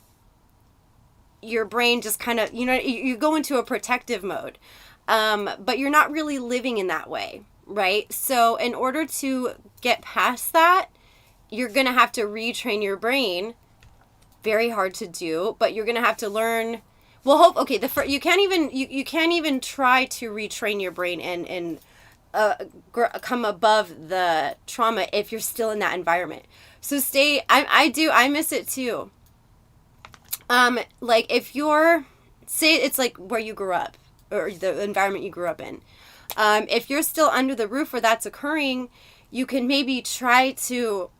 your brain just kind of, you go into a protective mode. But you're not really living in that way, right? So in order to get past that, you're going to have to retrain your brain. Very hard to do, but you're going to have to learn. Well, you can't even try to retrain your brain and come above the trauma if you're still in that environment. So I miss it too. Like if say it's like where you grew up or the environment you grew up in. If you're still under the roof where that's occurring, you can maybe try to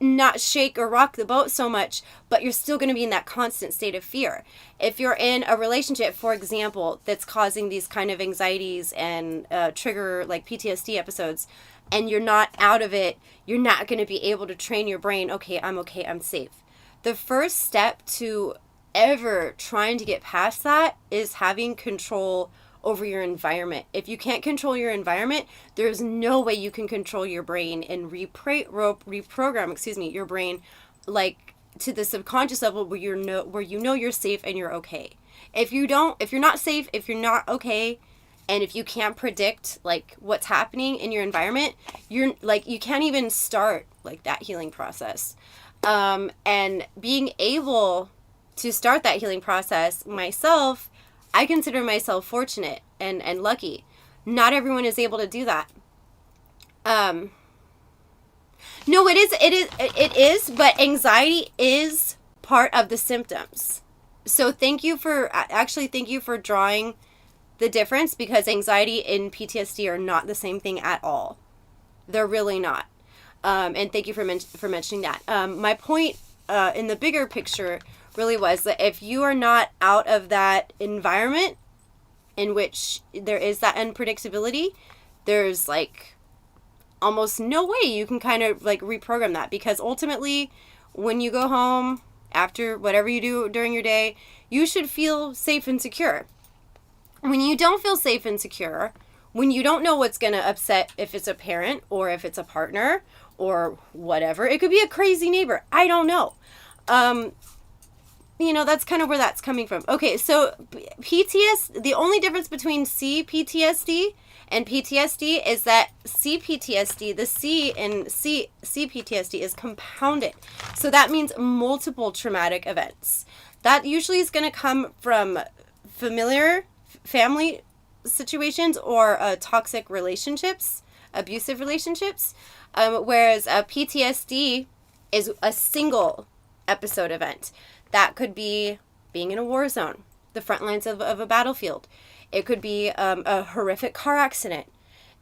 not shake or rock the boat so much, but you're still going to be in that constant state of fear. If you're in a relationship, for example, that's causing these kind of anxieties and trigger like PTSD episodes, and you're not out of it, you're not going to be able to train your brain, okay, I'm safe. The first step to ever trying to get past that is having control over your environment. If you can't control your environment, there's no way you can control your brain and reprogram your brain like to the subconscious level where you're safe and you're okay. If you're not safe, if you're not okay, and if you can't predict like what's happening in your environment, you can't even start like that healing process. And being able to start that healing process myself, I consider myself fortunate and lucky. Not everyone is able to do that. No, it is, but anxiety is part of the symptoms. So thank you for drawing the difference, because anxiety and PTSD are not the same thing at all. They're really not. And thank you for mentioning that. My point in the bigger picture really was that if you are not out of that environment in which there is that unpredictability, there's like almost no way you can kind of like reprogram that, because ultimately when you go home after whatever you do during your day, you should feel safe and secure. When you don't feel safe and secure, when you don't know what's going to upset, if it's a parent or if it's a partner or whatever, it could be a crazy neighbor, I don't know. That's kind of where that's coming from. Okay, so the only difference between C Ptsd and PTSD is that C Ptsd, the C in C Ptsd is compounded. So that means multiple traumatic events. That usually is going to come from familiar family situations or toxic relationships, abusive relationships, whereas PTSD is a single episode event. That could be being in a war zone, the front lines of a battlefield. It could be a horrific car accident.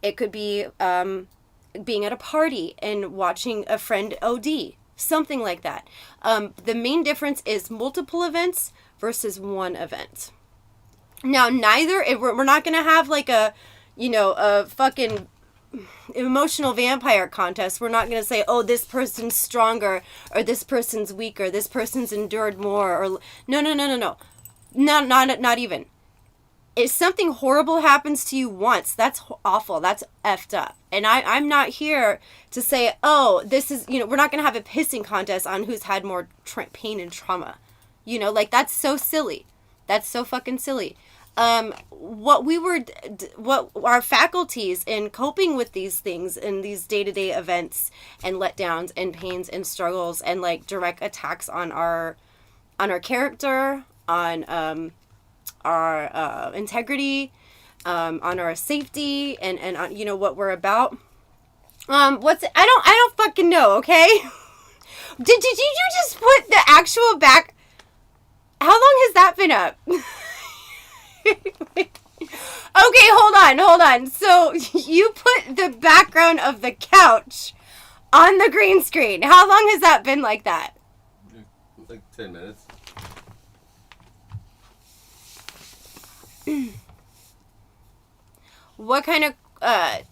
It could be being at a party and watching a friend OD, something like that. The main difference is multiple events versus one event. Now, we're not going to have like a fucking emotional vampire contest. We're not going to say, oh, this person's stronger or this person's weaker, this person's endured more, or no. Not even. If something horrible happens to you once, that's awful. That's effed up. And I'm not here to say, oh, this is, we're not going to have a pissing contest on who's had more pain and trauma. That's so silly. That's so fucking silly. What our faculties in coping with these things and these day-to-day events and letdowns and pains and struggles and like direct attacks on our character, on our integrity, on our safety, and on what we're about. I don't fucking know. Okay. Did you just put the actual back? How long has that been up? Okay, hold on. So you put the background of the couch on the green screen. How long has that been like that? Like 10 minutes. What kind of that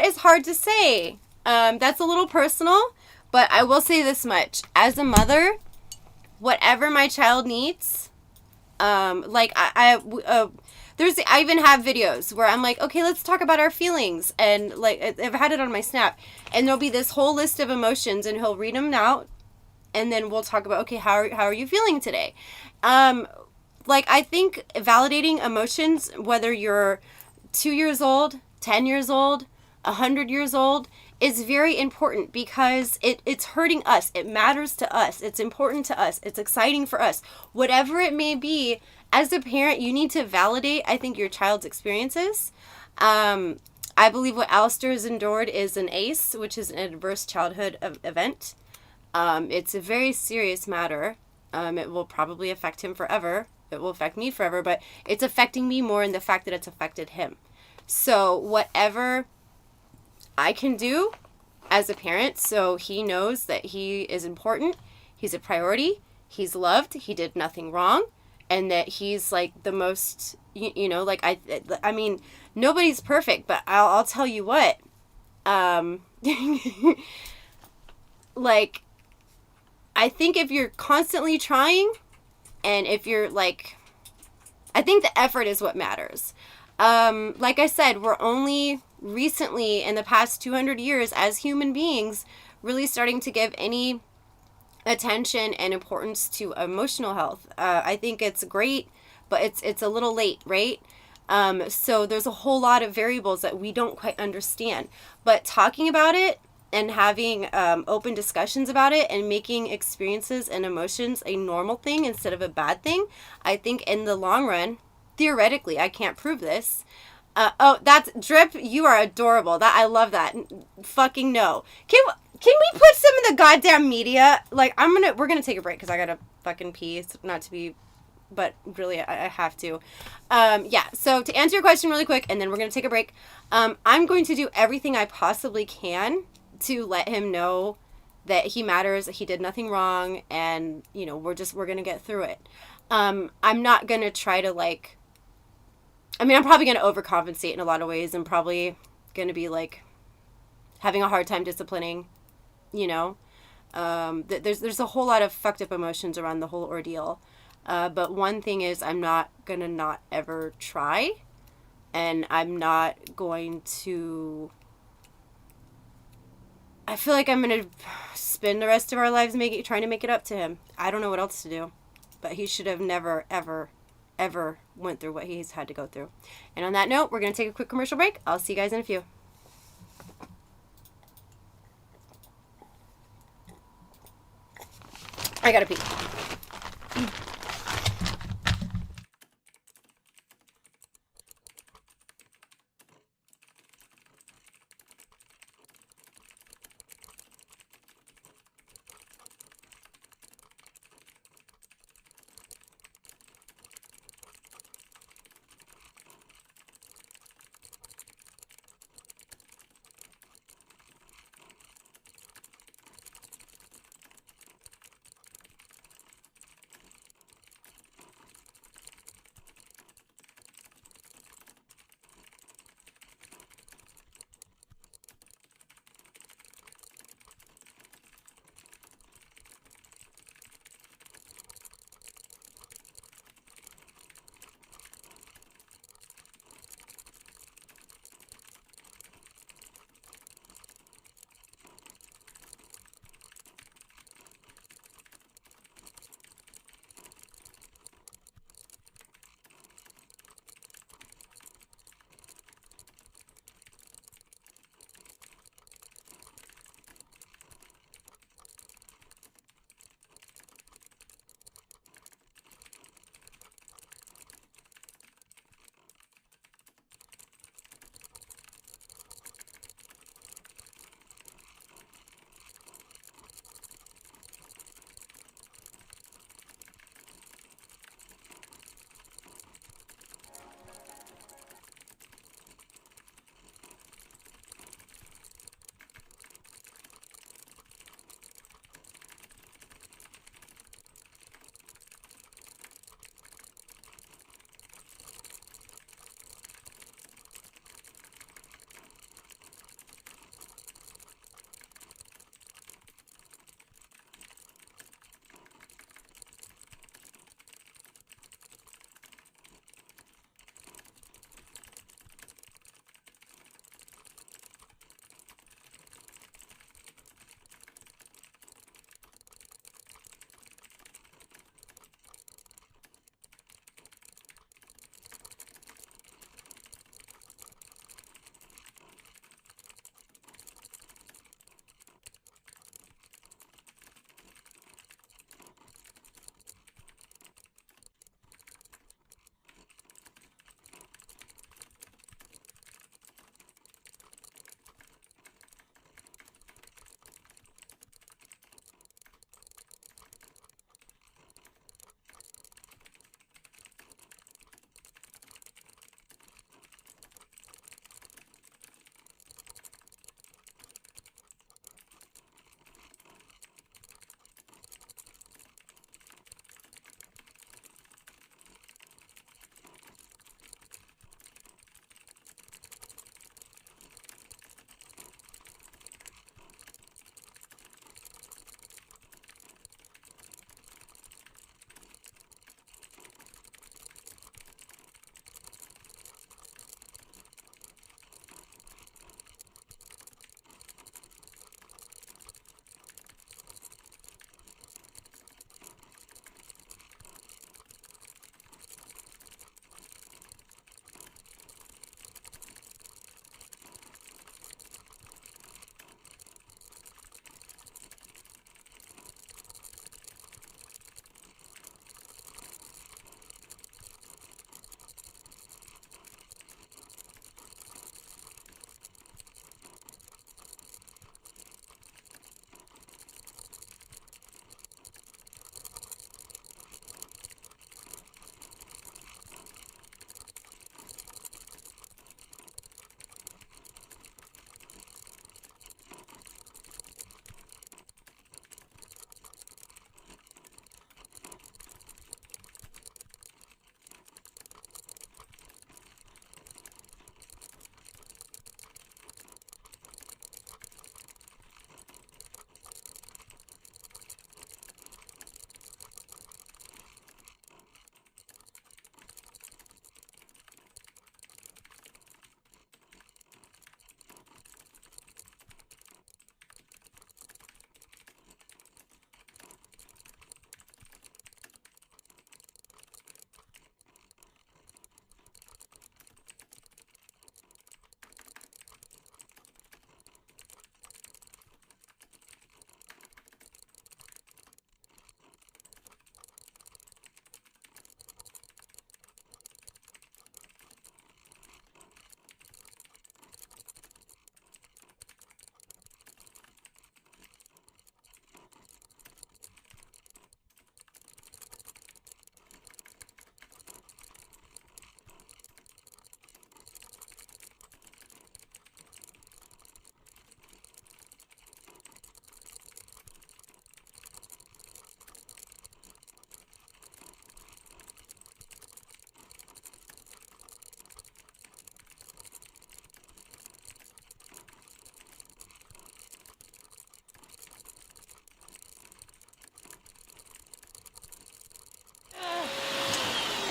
is hard to say. That's a little personal, but I will say this much. As a mother, whatever my child needs, I even have videos where I'm like, okay, let's talk about our feelings. And like, I've had it on my Snap. And there'll be this whole list of emotions and he'll read them out. And then we'll talk about, okay, how are you feeling today? Like, I think validating emotions, whether you're 2 years old, 10 years old, 100 years old, is very important because it's hurting us. It matters to us. It's important to us. It's exciting for us. Whatever it may be, as a parent, you need to validate, I think, your child's experiences. I believe what Alistair has endured is an ACE, which is an adverse childhood event. It's a very serious matter. It will probably affect him forever. It will affect me forever, but it's affecting me more in the fact that it's affected him. So whatever I can do as a parent, so he knows that he is important, he's a priority, he's loved, he did nothing wrong, and that he's like the most, like I mean, nobody's perfect, but I'll tell you what, like, I think if you're constantly trying, and if you're like, I think the effort is what matters. Like I said, we're only recently in the past 200 years as human beings really starting to give any attention and importance to emotional health. I think it's great, but it's a little late, right? So there's a whole lot of variables that we don't quite understand. But talking about it and having open discussions about it and making experiences and emotions a normal thing instead of a bad thing, I think in the long run, theoretically, I can't prove this. Oh, that's Drip. You are adorable. That I love that. Fucking no. Can we put some of the goddamn media? Like we're gonna take a break because I gotta fucking pee. It's not to be, but really I have to. Yeah. So to answer your question really quick, and then we're gonna take a break. I'm going to do everything I possibly can to let him know that he matters, that he did nothing wrong, and we're gonna get through it. I'm not gonna try to like. I mean, I'm probably going to overcompensate in a lot of ways and probably going to be, like, having a hard time disciplining, There's a whole lot of fucked up emotions around the whole ordeal. But one thing is I'm not going to not ever try. And I'm not going to... I feel like I'm going to spend the rest of our lives trying to make it up to him. I don't know what else to do. But he should have never, ever went through what he's had to go through. And on that note, we're going to take a quick commercial break. I'll see you guys in a few. I gotta pee.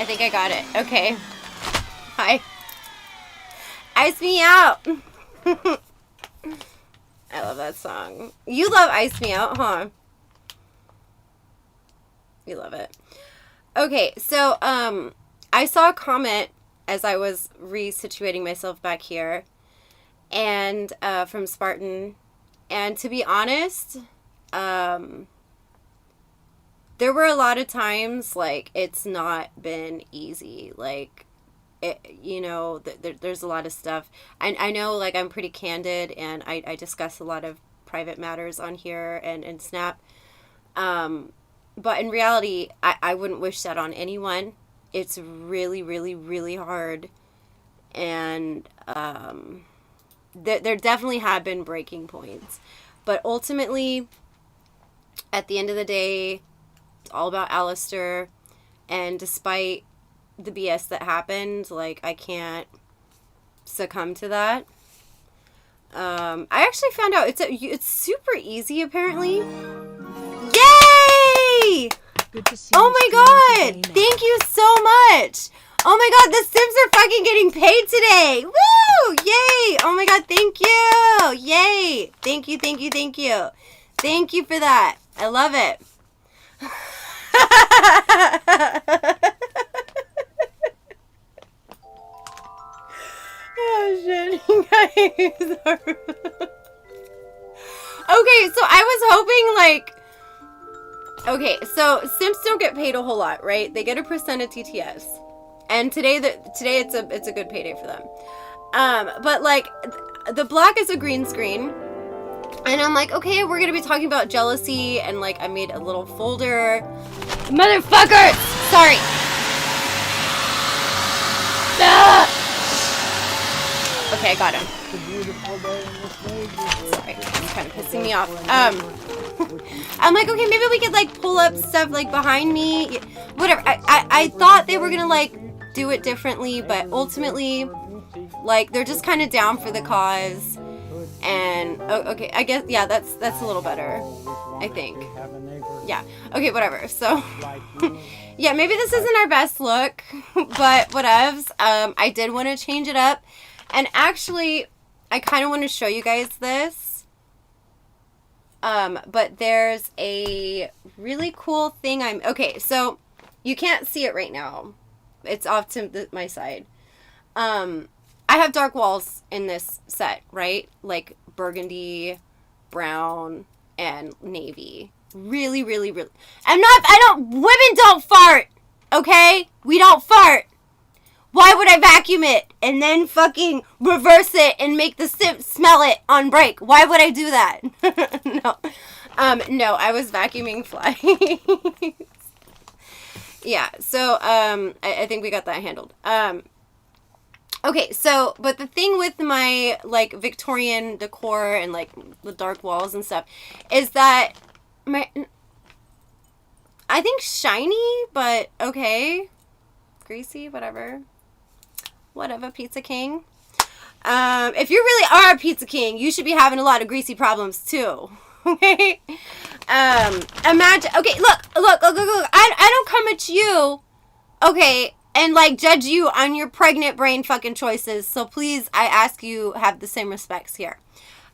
I think I got it. Okay. Hi. Ice Me Out. I love that song. You love Ice Me Out, huh? You love it. Okay, so I saw a comment as I was resituating myself back here, and from Spartan, and to be honest, there were a lot of times like it's not been easy. Like, there's a lot of stuff. I know, like, I'm pretty candid, and I discuss a lot of private matters on here and Snap. But in reality, I wouldn't wish that on anyone. It's really, really, really hard. And there definitely have been breaking points. But ultimately, at the end of the day, it's all about Alistair. And despite the BS that happened, like, I can't succumb to that. I actually found out it's super easy, apparently. Yay! Good to see Oh you my streaming god! today, Thank you so much! Oh my god, the Sims are fucking getting paid today! Woo! Yay! Oh my god, thank you! Yay! Thank you, thank you, thank you. Thank you for that. I love it. Oh shit, you guys are... Okay, so I was hoping, like... Okay, so Sims don't get paid a whole lot, right? They get a percent of TTS. And today it's a good payday for them. But like the block is a green screen. And I'm like, okay, we're gonna be talking about jealousy, and like I made a little folder. Motherfuckers! Sorry. Ah! Okay, I got him. Sorry, he's kind of pissing me off. I'm like, okay, maybe we could like pull up stuff like behind me. Whatever. I thought they were gonna like do it differently, but ultimately, like, they're just kind of down for the cause. And okay, I guess, yeah, that's a little better, I think. Yeah. Okay, whatever. So yeah, maybe this isn't our best look, but whatevs. I did want to change it up, and actually I kind of want to show you guys this. But there's a really cool thing okay, so you can't see it right now. It's off to my side. I have dark walls in this set, right? Like burgundy, brown, and navy. Really, really, really. Women don't fart, okay? We don't fart. Why would I vacuum it and then fucking reverse it and make the simp smell it on break? Why would I do that? No. No, I was vacuuming flies. Yeah, so, I think we got that handled. Okay, so, but the thing with my, like, Victorian decor and, like, the dark walls and stuff is that I think shiny, but okay. Greasy, whatever. Whatever, Pizza King. If you really are a Pizza King, you should be having a lot of greasy problems, too. Okay? Imagine, okay, look. I don't come at you, okay, and, like, judge you on your pregnant brain fucking choices. So please, I ask you, have the same respects here.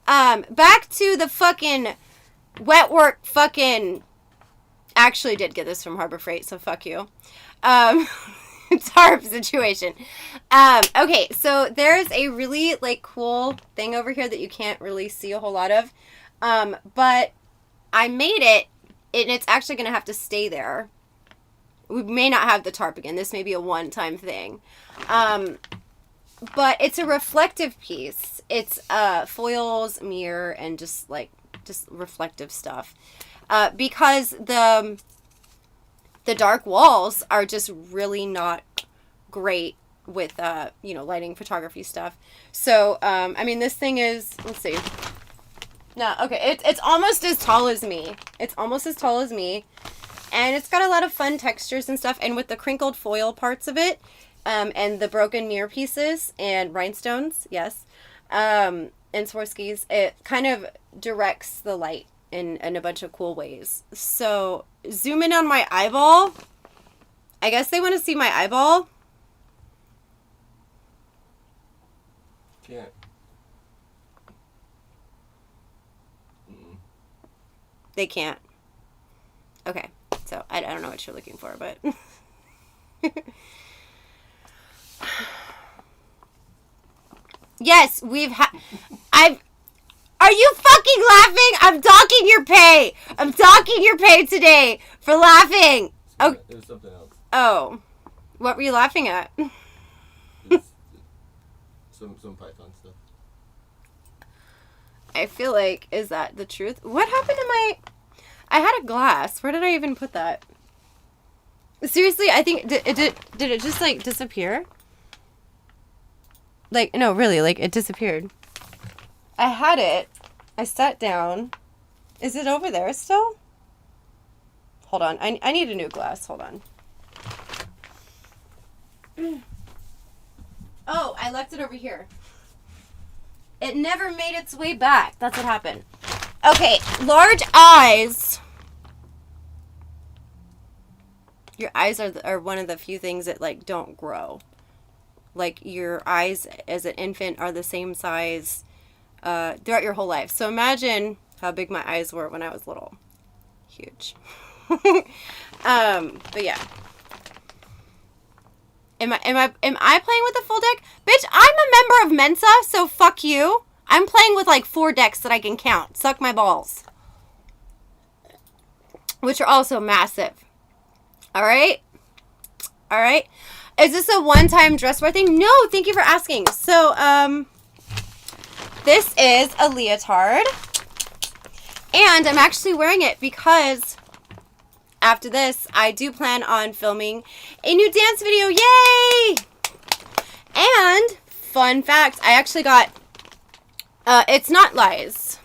Back to the fucking wet work fucking... Actually did get this from Harbor Freight, so fuck you. Tarp situation. Okay, so there's a really, like, cool thing over here that you can't really see a whole lot of. But I made it, and it's actually going to have to stay there. We may not have the tarp again. This may be a one-time thing. But it's a reflective piece. It's foils, mirror, and just reflective stuff. Because the dark walls are just really not great with, lighting photography stuff. So, I mean, this thing is, let's see. No, okay, it's almost as tall as me. It's almost as tall as me. And it's got a lot of fun textures and stuff. And with the crinkled foil parts of it, and the broken mirror pieces and rhinestones, yes, and Swarovskis, it kind of directs the light in a bunch of cool ways. So, zoom in on my eyeball. I guess they want to see my eyeball. Can't. Mm-mm. They can't. Okay. So, I don't know what you're looking for, but... Yes, Are you fucking laughing? I'm docking your pay. I'm docking your pay today for laughing. Oh. It was something else. Oh. What were you laughing at? It's some Python stuff. I feel like, is that the truth? What happened to my... I had a glass. Where did I even put that? Seriously, I think... Did it just, like, disappear? Like, no, really, like, it disappeared. I had it. I sat down. Is it over there still? Hold on. I need a new glass. Hold on. Oh, I left it over here. It never made its way back. That's what happened. Okay, large eyes. Your eyes are one of the few things that, like, don't grow. Like, your eyes as an infant are the same size throughout your whole life. So imagine how big my eyes were when I was little. Huge. But yeah. Am I playing with a full deck? Bitch, I'm a member of Mensa, so fuck you. I'm playing with like 4 decks that I can count. Suck my balls. Which are also massive. Alright? Alright? Is this a one-time dress wear thing? No, thank you for asking. So, this is a leotard. And I'm actually wearing it because after this, I do plan on filming a new dance video. Yay! And, fun fact, I actually got, it's not lies.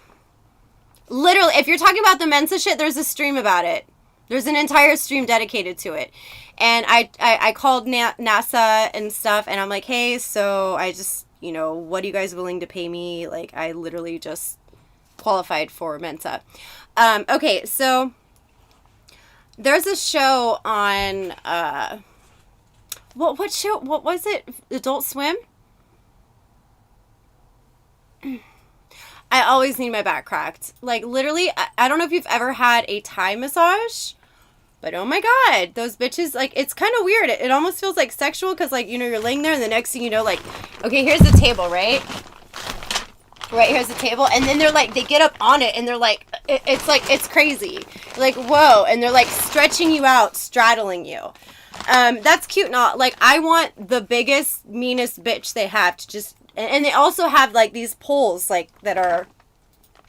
Literally, if you're talking about the Mensa shit, there's a stream about it. There's an entire stream dedicated to it. And I called NASA and stuff, and I'm like, hey, so I just, you know, what are you guys willing to pay me? Like, I literally just qualified for Mensa. Okay, so there's a show on, what show? What was it? Adult Swim? I always need my back cracked. Like, literally, I don't know if you've ever had a Thai massage, but oh my god, those bitches, like, it's kind of weird. It almost feels like sexual because, like, you know, you're laying there and the next thing you know, like, okay, here's the table, right? Right, here's the table. And then they're like, they get up on it and they're like, it's like, it's crazy. Like, whoa. And they're like stretching you out, straddling you. That's cute and all. Like, I want the biggest, meanest bitch they have to just, and they also have like these poles, like, that are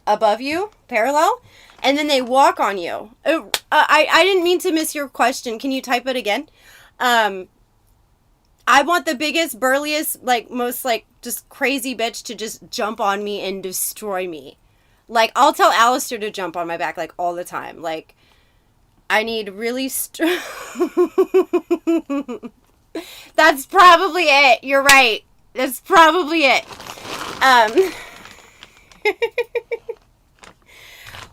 above you, parallel. And then they walk on you. I didn't mean to miss your question. Can you type it again? I want the biggest, burliest, like, most, like, just crazy bitch to just jump on me and destroy me. Like, I'll tell Alistair to jump on my back, like, all the time. Like, I need really That's probably it. You're right. That's probably it.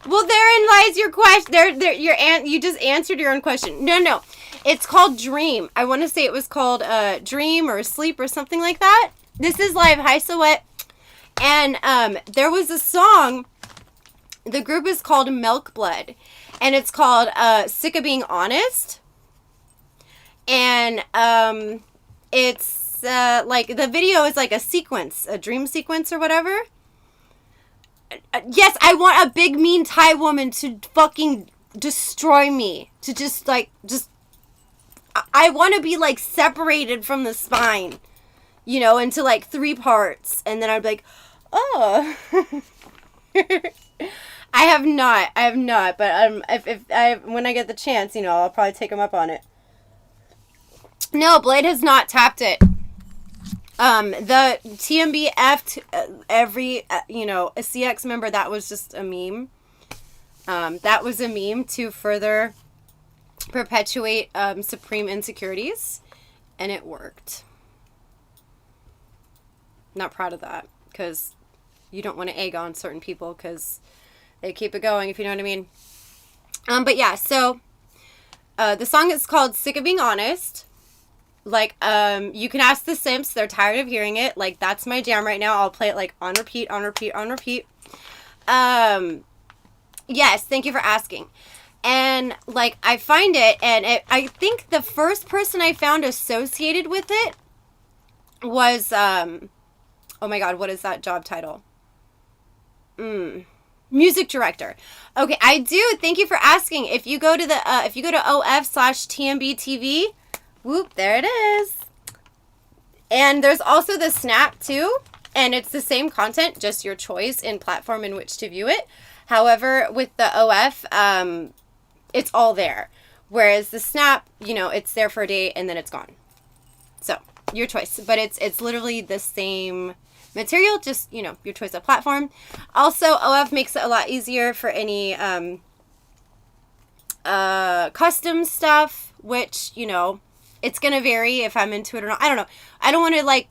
Well, therein lies your question. You just answered your own question. No. It's called Dream. I want to say it was called Dream or Sleep or something like that. This is live. Hi, Sowet. And there was a song. The group is called Milk Blood. And it's called Sick of Being Honest. And it's like the video is like a sequence, a dream sequence or whatever. Yes, I want a big mean Thai woman to fucking destroy me. To just I want to be, like, separated from the spine, you know, into, like, 3 parts. And then I'd be like, oh. I have not. But when I get the chance, you know, I'll probably take him up on it. No, Blade has not tapped it. The TMB F'd every, you know, a CX member, that was just a meme. That was a meme to further perpetuate supreme insecurities, and it worked. Not proud of that, because you don't want to egg on certain people because they keep it going, if you know what I mean. But yeah, so The song is called Sick of Being Honest. Like, you can ask the simps. They're tired of hearing it. Like, that's my jam right now. I'll play it, like, on repeat, on repeat, on repeat. Yes, thank you for asking. And, like, I find it, and I think the first person I found associated with it was, oh my god, what is that job title? Music director. Okay, I do. Thank you for asking. If you go to the, if you go to OF/TMBTV, whoop, there it is. And there's also the Snap too, and it's the same content, just your choice in platform in which to view it. However, with the OF, it's all there. Whereas the Snap, you know, it's there for a day and then it's gone. So, your choice. But it's literally the same material, just, you know, your choice of platform. Also, OF makes it a lot easier for any custom stuff, which, you know, it's going to vary if I'm into it or not. I don't know. I don't want to, like,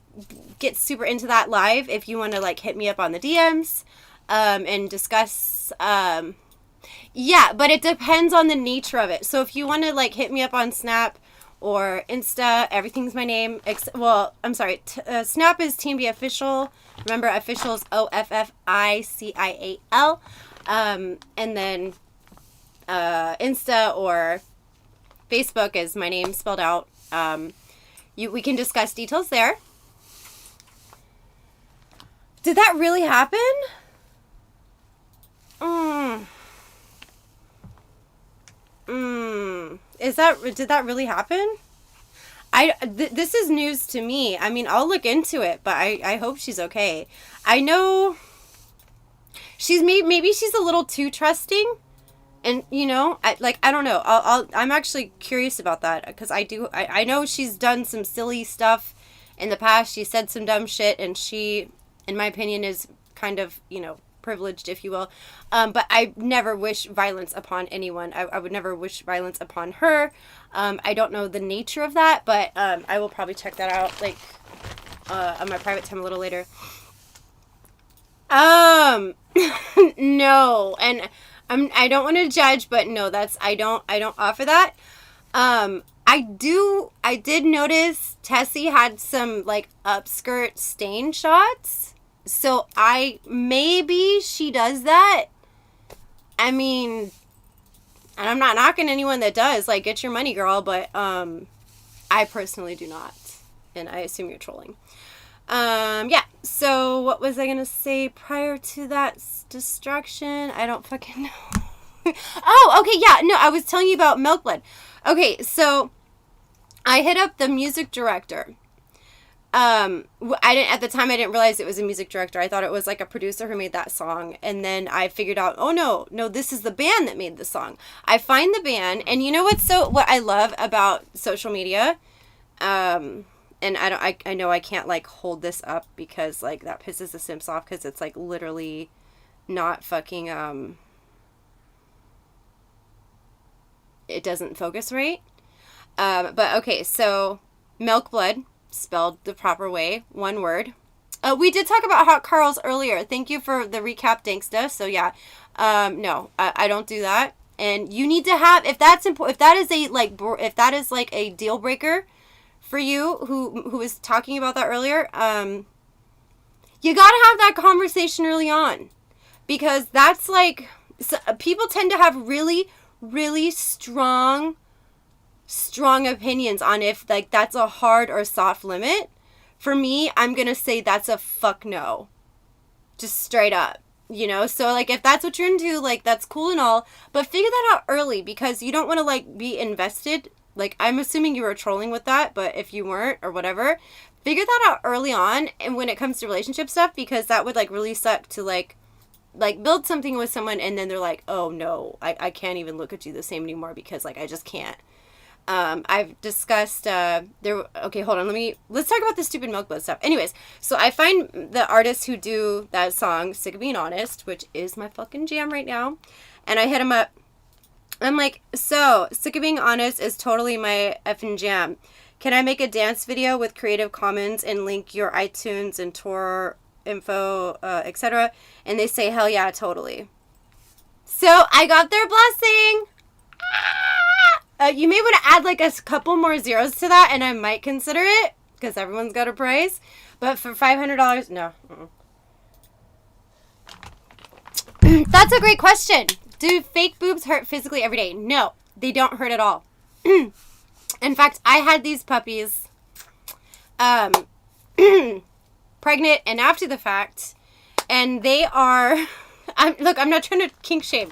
get super into that live. If you want to, like, hit me up on the DMs and discuss, yeah, but it depends on the nature of it. So if you want to, like, hit me up on Snap or Insta, everything's my name. Well, I'm sorry. Snap is TMB Official. Remember, official is OFFICIAL. And then Insta or Facebook is my name spelled out. We can discuss details there. Did that really happen? Did that really happen? This is news to me. I mean, I'll look into it, but I hope she's okay. I know maybe she's a little too trusting. And, you know, I don't know. I'm actually curious about that because I know she's done some silly stuff in the past. She said some dumb shit, and she, in my opinion, is kind of, you know, privileged, if you will. But I never wish violence upon anyone. I would never wish violence upon her. I don't know the nature of that, but I will probably check that out, like, on my private time a little later. No, and I don't want to judge, but no, I don't offer that. I did notice Tessie had some, like, upskirt stain shots. So maybe she does that. I mean, and I'm not knocking anyone that does, like, get your money, girl, but, I personally do not. And I assume you're trolling. Yeah, so what was I gonna say prior to that distraction? I don't fucking know. Oh, okay, yeah, no, I was telling you about Milk Blood. Okay, so I hit up the music director. At the time I didn't realize it was a music director. I thought it was like a producer who made that song. And then I figured out, oh no, this is the band that made the song. I find the band, and you know what I love about social media? And I know I can't, like, hold this up because, like, that pisses the simps off because it's, like, literally not fucking, it doesn't focus right. But okay, so Milk Blood, spelled the proper way, one word. We did talk about hot Carls earlier. Thank you for the recap, Danksta. So yeah, no, I don't do that. And you need to have, if that's important, if that is like a deal breaker for you, who was talking about that earlier, you gotta have that conversation early on, because that's like, people tend to have really, really strong opinions on if, like, that's a hard or soft limit. For me, I'm gonna say that's a fuck no. Just straight up, you know? So, like, if that's what you're into, like, that's cool and all, but figure that out early, because you don't want to, like, be invested. Like, I'm assuming you were trolling with that, but if you weren't or whatever, figure that out early on, and when it comes to relationship stuff, because that would, like, really suck to, like build something with someone and then they're like, oh no, I can't even look at you the same anymore because, like, I just can't. I've discussed, okay, hold on, let's talk about the stupid Milk Blood stuff. Anyways, so I find the artists who do that song, Sick of Being Honest, which is my fucking jam right now, and I hit him up. I'm like, so, Sick of Being Honest is totally my effing jam. Can I make a dance video with Creative Commons and link your iTunes and tour info, etc.? And they say, hell yeah, totally. So, I got their blessing! You may want to add like a couple more zeros to that, and I might consider it because everyone's got a price. But for $500, no. That's a great question. Do fake boobs hurt physically every day? No, they don't hurt at all. In fact, I had these puppies pregnant and after the fact, and they are, I'm not trying to kink shame.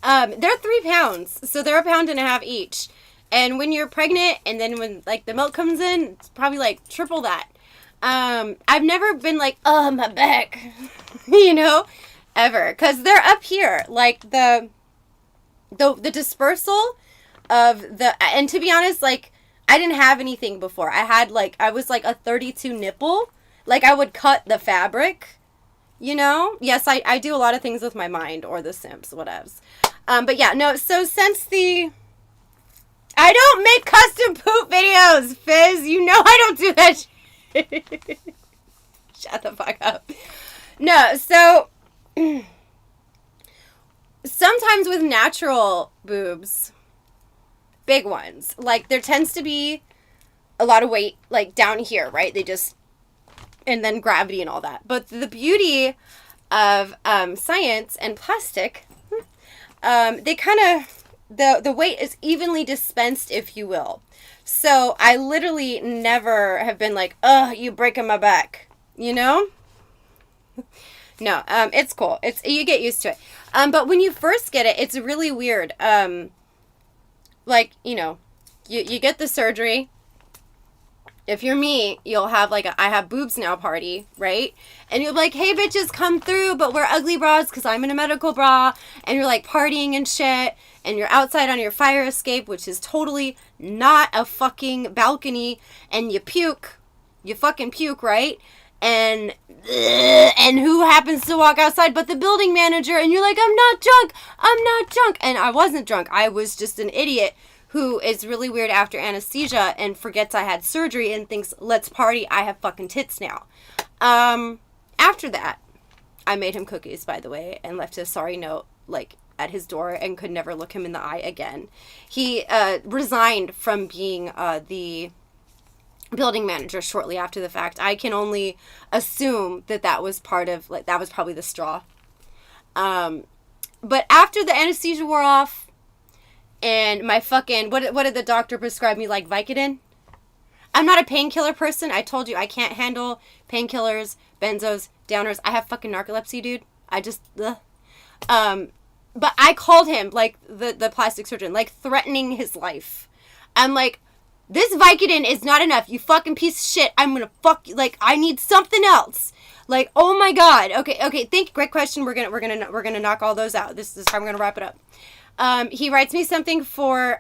They're 3 pounds, so they're 1.5 pounds each. And when you're pregnant and then when like the milk comes in, it's probably like triple that. I've never been like, oh, my back, you know, ever. Because they're up here, like the dispersal of the, and to be honest, like, I didn't have anything before. I was like a 32 nipple. Like, I would cut the fabric, you know? Yes, I do a lot of things with my mind or the Sims, whatevs. But yeah, no, so since I don't make custom poop videos, Fizz. You know I don't do that shit. Shut the fuck up. No, so sometimes with natural boobs, big ones, like there tends to be a lot of weight like down here, right? And then gravity and all that. But the beauty of science and plastic, they kind of, the weight is evenly dispensed, if you will. So I literally never have been like, oh, you breaking my back, you know? No, it's cool. You get used to it. But when you first get it, it's really weird. Like, you know, you get the surgery. If you're me, you'll have like I have boobs now party, right? And you'll be like, hey bitches, come through, but wear ugly bras because I'm in a medical bra. And you're like partying and shit. And you're outside on your fire escape, which is totally not a fucking balcony. And you puke. You fucking puke, right? And who happens to walk outside but the building manager? And you're like, I'm not drunk. I'm not drunk. And I wasn't drunk. I was just an idiot who is really weird after anesthesia and forgets I had surgery and thinks, let's party, I have fucking tits now. After that, I made him cookies, by the way, and left a sorry note, like, at his door and could never look him in the eye again. He resigned from being the building manager shortly after the fact. I can only assume that was part of, like, that was probably the straw. But after the anesthesia wore off, and my fucking, what did the doctor prescribe me, like Vicodin? I'm not a painkiller person. I told you I can't handle painkillers, benzos, downers. I have fucking narcolepsy, dude. I just, ugh. But I called him, like, the plastic surgeon, like, threatening his life. I'm like, this Vicodin is not enough, you fucking piece of shit. I'm gonna fuck you. Like, I need something else. Like, oh my god. Okay. Great question. We're gonna knock all those out. This is how I'm gonna wrap it up. He writes me something for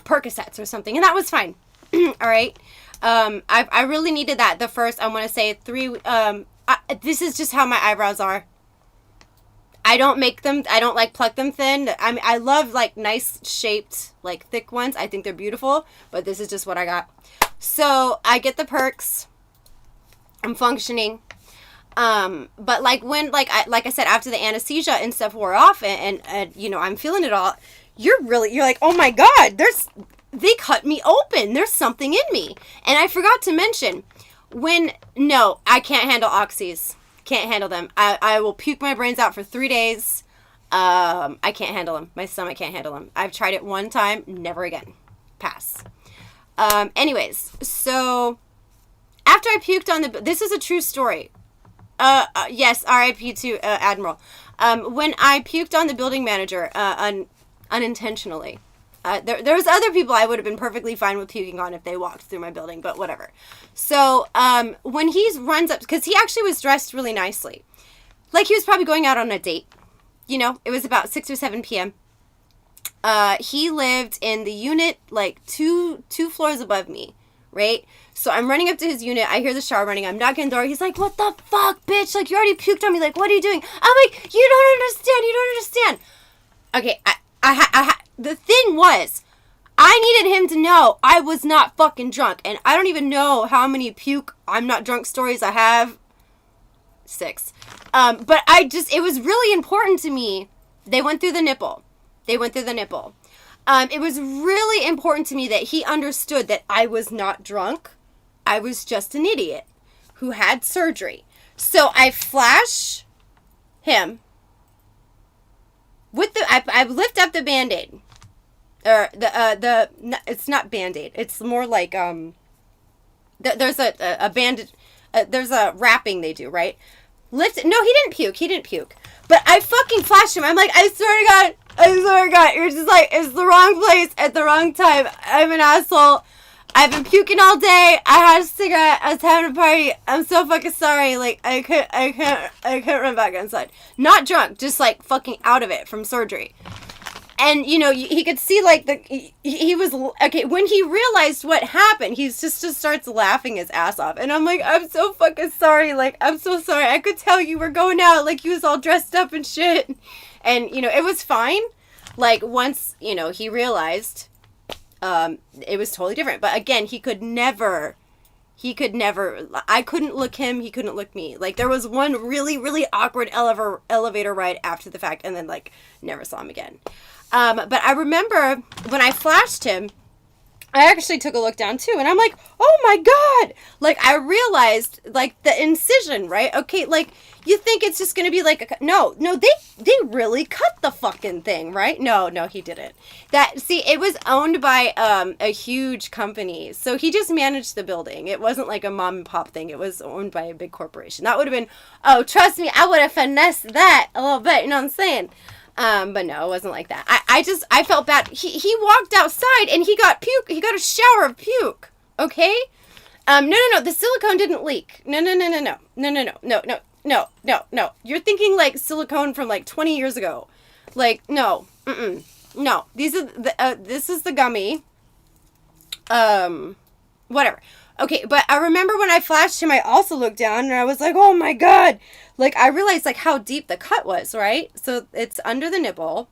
Percocets or something, and that was fine. All right. I really needed that. The first, I want to say 3. This is just how my eyebrows are. I don't make them. I don't like pluck them thin. I love like nice shaped, like thick ones. I think they're beautiful, but this is just what I got. So I get the perks. I'm functioning. But like when, like I said, after the anesthesia and stuff wore off and you know, I'm feeling it all, you're like, oh my God, they cut me open. There's something in me. And I forgot to mention no, I can't handle oxys. Can't handle them. I will puke my brains out for 3 days. I can't handle them. My stomach can't handle them. I've tried it one time, never again. Pass. Anyways, so after I puked on this is a true story. Yes, RIP to Admiral. When I puked on the building manager unintentionally, there was other people I would have been perfectly fine with puking on if they walked through my building, but whatever. So when he runs up, because he actually was dressed really nicely, like he was probably going out on a date. You know, it was about 6 or 7 p.m. He lived in the unit like two floors above me, right? So I'm running up to his unit. I hear the shower running. I'm knocking on the door. He's like, what the fuck, bitch? Like, you already puked on me. Like, what are you doing? I'm like, you don't understand. You don't understand. Okay, the thing was, I needed him to know I was not fucking drunk. And I don't even know how many puke I'm not drunk stories I have. 6. But it was really important to me. They went through the nipple. It was really important to me that he understood that I was not drunk. I was just an idiot who had surgery. So I flash him with I lift up the Band-Aid. Or it's not Band-Aid. It's more like there's a band there's a wrapping they do, right? Lift it. No, he didn't puke. But I fucking flashed him. I'm like, I swear to God, you're just like, it's the wrong place at the wrong time. I'm an asshole. I've been puking all day. I had a cigarette. I was having a party. I'm so fucking sorry. Like, I can't run back inside. Not drunk, just like fucking out of it from surgery. And, you know, he could see, like, he was, okay, when he realized what happened, he just starts laughing his ass off. And I'm like, I'm so fucking sorry. Like, I'm so sorry. I could tell you were going out. Like, he was all dressed up and shit. And, you know, it was fine. Like, once, you know, he realized, it was totally different. But, again, I couldn't look him. He couldn't look me. Like, there was one really, really awkward elevator ride after the fact. And then, like, never saw him again. But I remember when I flashed him, I actually took a look down too, and I'm like, oh my God! Like, I realized, like, the incision, right? Okay, like, you think it's just gonna be like, no, they really cut the fucking thing, right? No, he didn't. It was owned by, a huge company, so he just managed the building. It wasn't like a mom and pop thing, it was owned by a big corporation. That would have been, oh, trust me, I would have finessed that a little bit, you know what I'm saying? But no, it wasn't like that. I felt bad. He walked outside and he got puke. He got a shower of puke. Okay? No. The silicone didn't leak. No. You're thinking like silicone from like 20 years ago. Like, no. No. This is the gummy. Whatever. Okay, but I remember when I flashed him, I also looked down and I was like, oh my God. Like, I realized, like, how deep the cut was, right? So, it's under the nipple.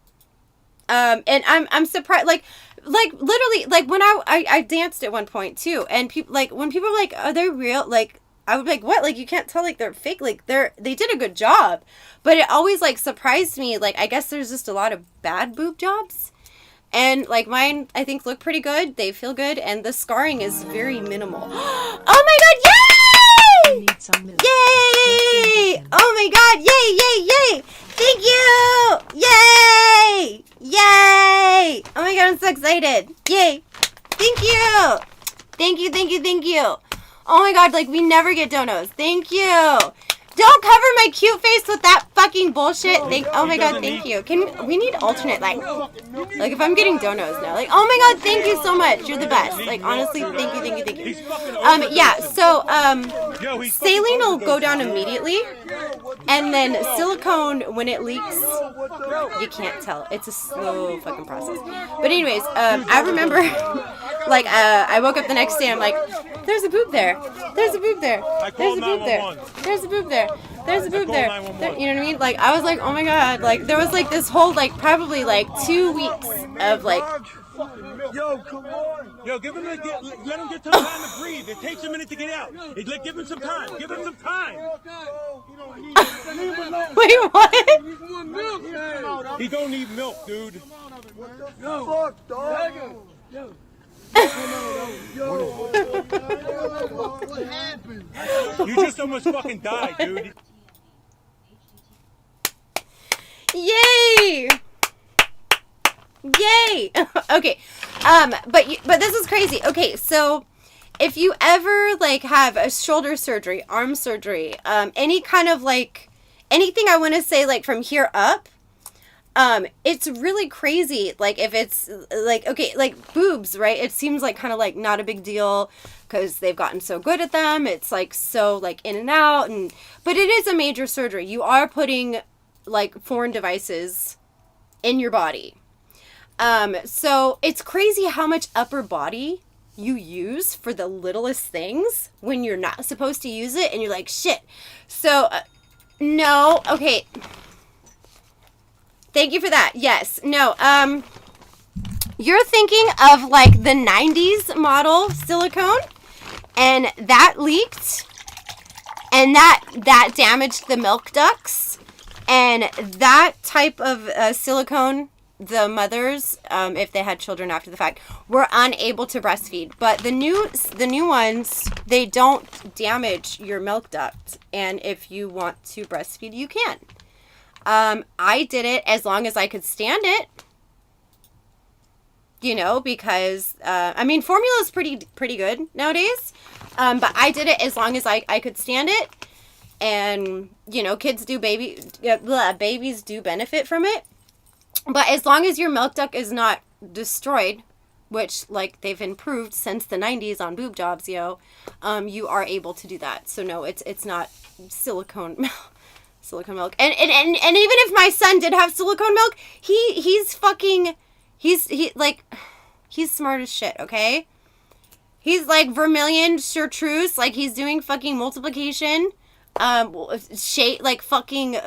And I'm surprised, like, literally, like, when I danced at one point, too. And, when people were like, are they real? Like, I would be like, what? Like, you can't tell, like, they're fake. Like, they did a good job. But it always, like, surprised me. Like, I guess there's just a lot of bad boob jobs. And, like, mine, I think, look pretty good. They feel good. And the scarring is very minimal. Oh, my God, yay! Need some milk. Yay! Oh, my God, yay! Thank you! Yay! Yay! Oh, my God, I'm so excited. Yay! Thank you! Thank you! Oh, my God, like, we never get donos. Thank you! Don't cover my cute face with that fucking bullshit. Oh my God, thank you. We need alternate, like if I'm getting donos now, like, oh my God, thank you so much. You're the best. Like, honestly, thank you. Yeah, so, saline will go down immediately, and then silicone, when it leaks, you can't tell. It's a slow fucking process. But anyways, I remember, like, I woke up the next day, I'm like, there's a boob there. There's a boob there. There's a boob there. There's a boob there. There's a boob there. You know what I mean? Like, I was like, oh my God. Like, there was like this whole, like, probably like 2 weeks of like. Yo, come on. Yo, let him get some time to breathe. It takes a minute to get out. Give him some time. Give him some time. Wait, what? He don't need milk, dude. No. Fuck, dog. What happened? You just almost fucking died, dude. Yay! Okay. But this is crazy. Okay, so if you ever like have a shoulder surgery, arm surgery, any kind of like anything I want to say like from here up, it's really crazy. Like if it's like, okay, like boobs, right? It seems like kind of like not a big deal because they've gotten so good at them. It's like so like in and out, but it is a major surgery. You are putting like foreign devices in your body. So it's crazy how much upper body you use for the littlest things when you're not supposed to use it and you're like, shit. So, no, okay. Thank you for that. Yes. No, you're thinking of like the 90s model silicone and that leaked and that damaged the milk ducts and that type of silicone the mothers, if they had children after the fact, were unable to breastfeed. But the new ones, they don't damage your milk duct. And if you want to breastfeed, you can. I did it as long as I could stand it. You know, because, I mean, formula is pretty good nowadays. But I did it as long as I could stand it. And, you know, babies do benefit from it. But as long as your milk duct is not destroyed, which, like, they've improved since the 90s on boob jobs, you are able to do that. So, no, it's not silicone milk. And even if my son did have silicone milk, he's smart as shit, okay? He's like vermilion chartreuse, like he's doing fucking multiplication, shape, like fucking,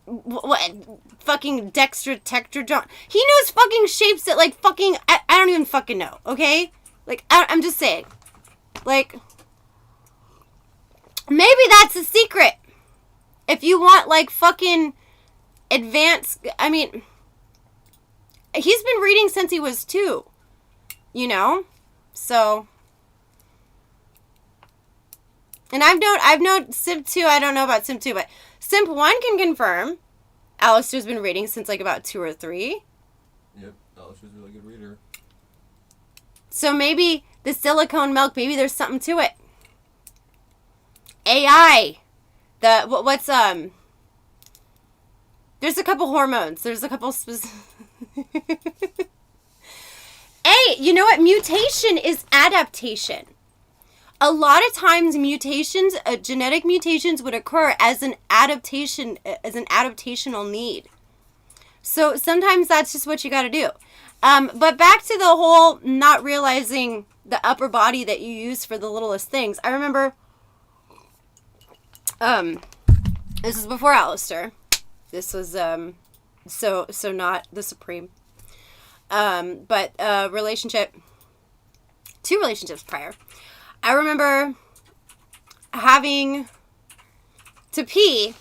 what, fucking dextrotectrodron. He knows fucking shapes that like fucking, I don't even fucking know, okay? Like, I'm just saying, like, maybe that's a secret. If you want like fucking advanced, I mean, he's been reading since he was 2, you know? So, and I've known Simp 2, I don't know about Simp 2, but Simp 1 can confirm. Alistair's been reading since like about 2 or 3. Yep, Alistair's a really good reader. So maybe the silicone milk, maybe there's something to it. AI. There's a couple hormones. There's a couple Hey, you know what? Mutation is adaptation. A lot of times mutations, genetic mutations would occur as an adaptation, as an adaptational need. So sometimes that's just what you got to do. But back to the whole not realizing the upper body that you use for the littlest things. I remember, this is before Alistair. This was, so not the Supreme. But, 2 relationships prior. I remember having to pee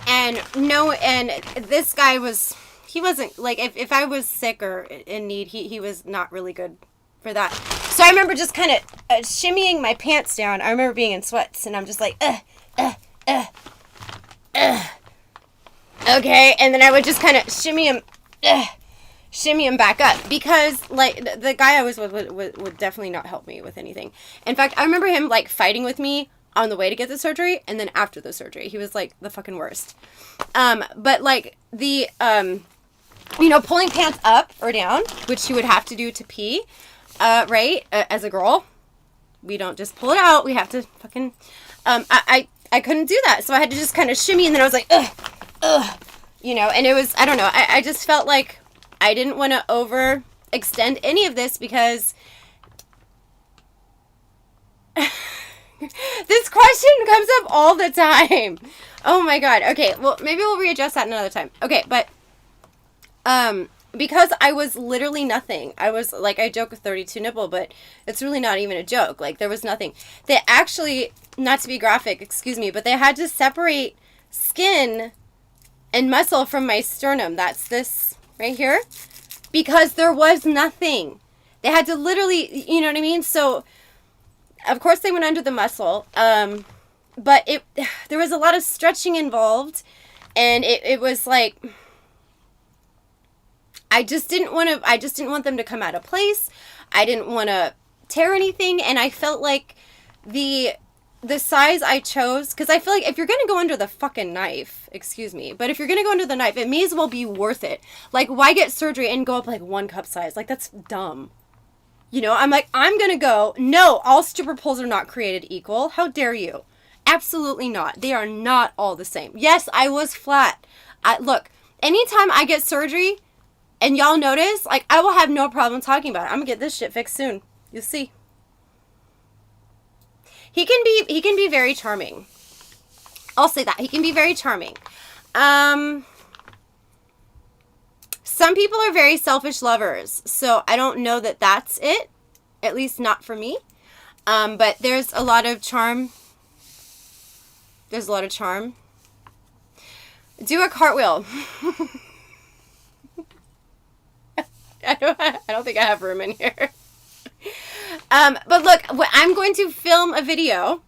and this guy he wasn't, like, if I was sick or in need, he was not really good for that. So I remember just kind of shimmying my pants down. I remember being in sweats and I'm just like, okay, and then I would just kind of shimmy him back up because, like, the guy I was with would definitely not help me with anything. In fact, I remember him, like, fighting with me on the way to get the surgery and then after the surgery. He was, like, the fucking worst. But, like, the, pulling pants up or down, which you would have to do to pee, right, as a girl. We don't just pull it out. We have to fucking, I couldn't do that. So I had to just kind of shimmy and then I was like, ugh. And it was, I don't know, I just felt like I didn't want to overextend any of this because this question comes up all the time. Oh my God. Okay. Well, maybe we'll readjust that another time. Okay. But, because I was literally nothing. I was like, I joke with 32 nipple, but it's really not even a joke. Like, there was nothing. They actually, not to be graphic, excuse me, but they had to separate skin and muscle from my sternum. That's this right here. Because there was nothing. They had to literally, you know what I mean? So, of course they went under the muscle. But there was a lot of stretching involved. And it was like, I just didn't want them to come out of place. I didn't want to tear anything. And I felt like the size I chose, because I feel like if you're going to go under the fucking knife, excuse me, but if you're going to go under the knife, it may as well be worth it. Like, why get surgery and go up like 1 cup size? Like, that's dumb. I'm like, I'm going to go, no, all stripper poles are not created equal. How dare you? Absolutely not. They are not all the same. Yes, I was flat. Look, anytime I get surgery, and y'all notice, like, I will have no problem talking about it. I'm going to get this shit fixed soon. You'll see. He can be very charming. I'll say that. He can be very charming. Some people are very selfish lovers, so I don't know that that's it. At least not for me. But there's a lot of charm. Do a cartwheel. I don't think I have room in here. But look, I'm going to film a video,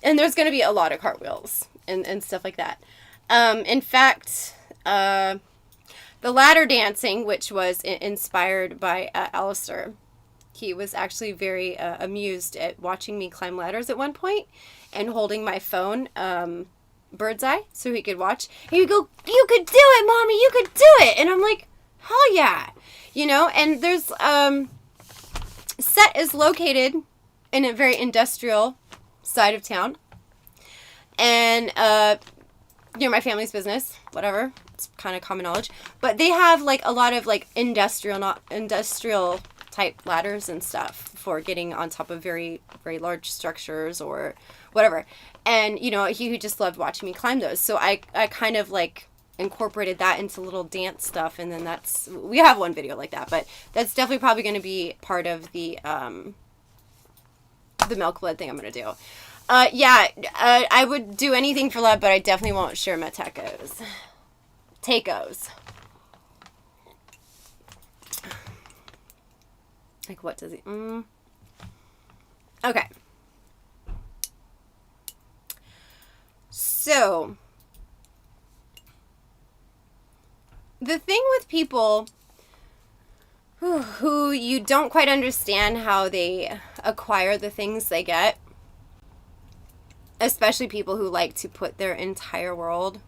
and there's going to be a lot of cartwheels and stuff like that. In fact, the ladder dancing, which was inspired by Alistair, he was actually very amused at watching me climb ladders at one point and holding my phone bird's eye so he could watch. And he would go, "You could do it, Mommy, you could do it." And I'm like, hell yeah. You know, and there's, set is located in a very industrial side of town. And, near my family's business, whatever. It's kind of common knowledge. But they have, like, a lot of, like, industrial type ladders and stuff for getting on top of very, very large structures or whatever. And, you know, he just loved watching me climb those. So I kind of, like, incorporated that into little dance stuff. And then we have one video like that. But that's definitely probably going to be part of the milk blood thing I'm going to do. I would do anything for love, but I definitely won't share my tacos. Tacos. Like, what does he... Okay. So, the thing with people who you don't quite understand how they acquire the things they get, especially people who like to put their entire world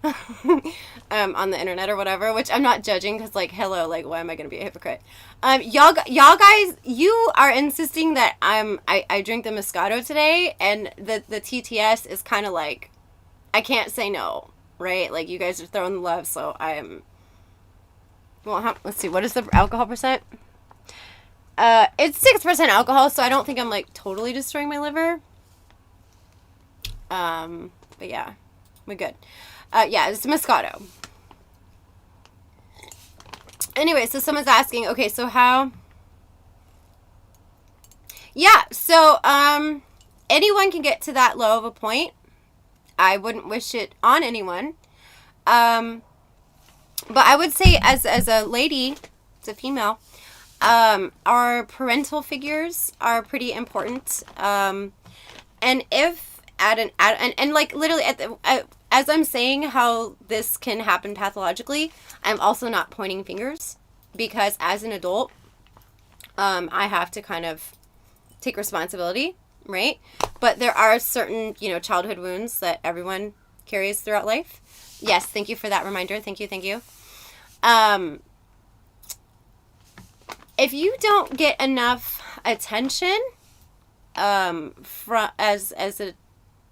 on the internet or whatever, which I'm not judging because, like, hello, like, why am I going to be a hypocrite? Y'all guys, you are insisting that I drink the Moscato today, and the TTS is kind of like, I can't say no, right? Like, you guys are throwing the love, so let's see, what is the alcohol percent? It's 6% alcohol, so I don't think I'm, like, totally destroying my liver. But yeah, we're good. Yeah, it's Moscato. Anyway, so someone's asking, okay, so how... Yeah, so, anyone can get to that low of a point. I wouldn't wish it on anyone. But I would say as a lady, as a female, our parental figures are pretty important. And if and like literally as I'm saying how this can happen pathologically, I'm also not pointing fingers, because as an adult, I have to kind of take responsibility, right? But there are certain, childhood wounds that everyone carries throughout life. Yes, thank you for that reminder. Thank you. If you don't get enough attention, as a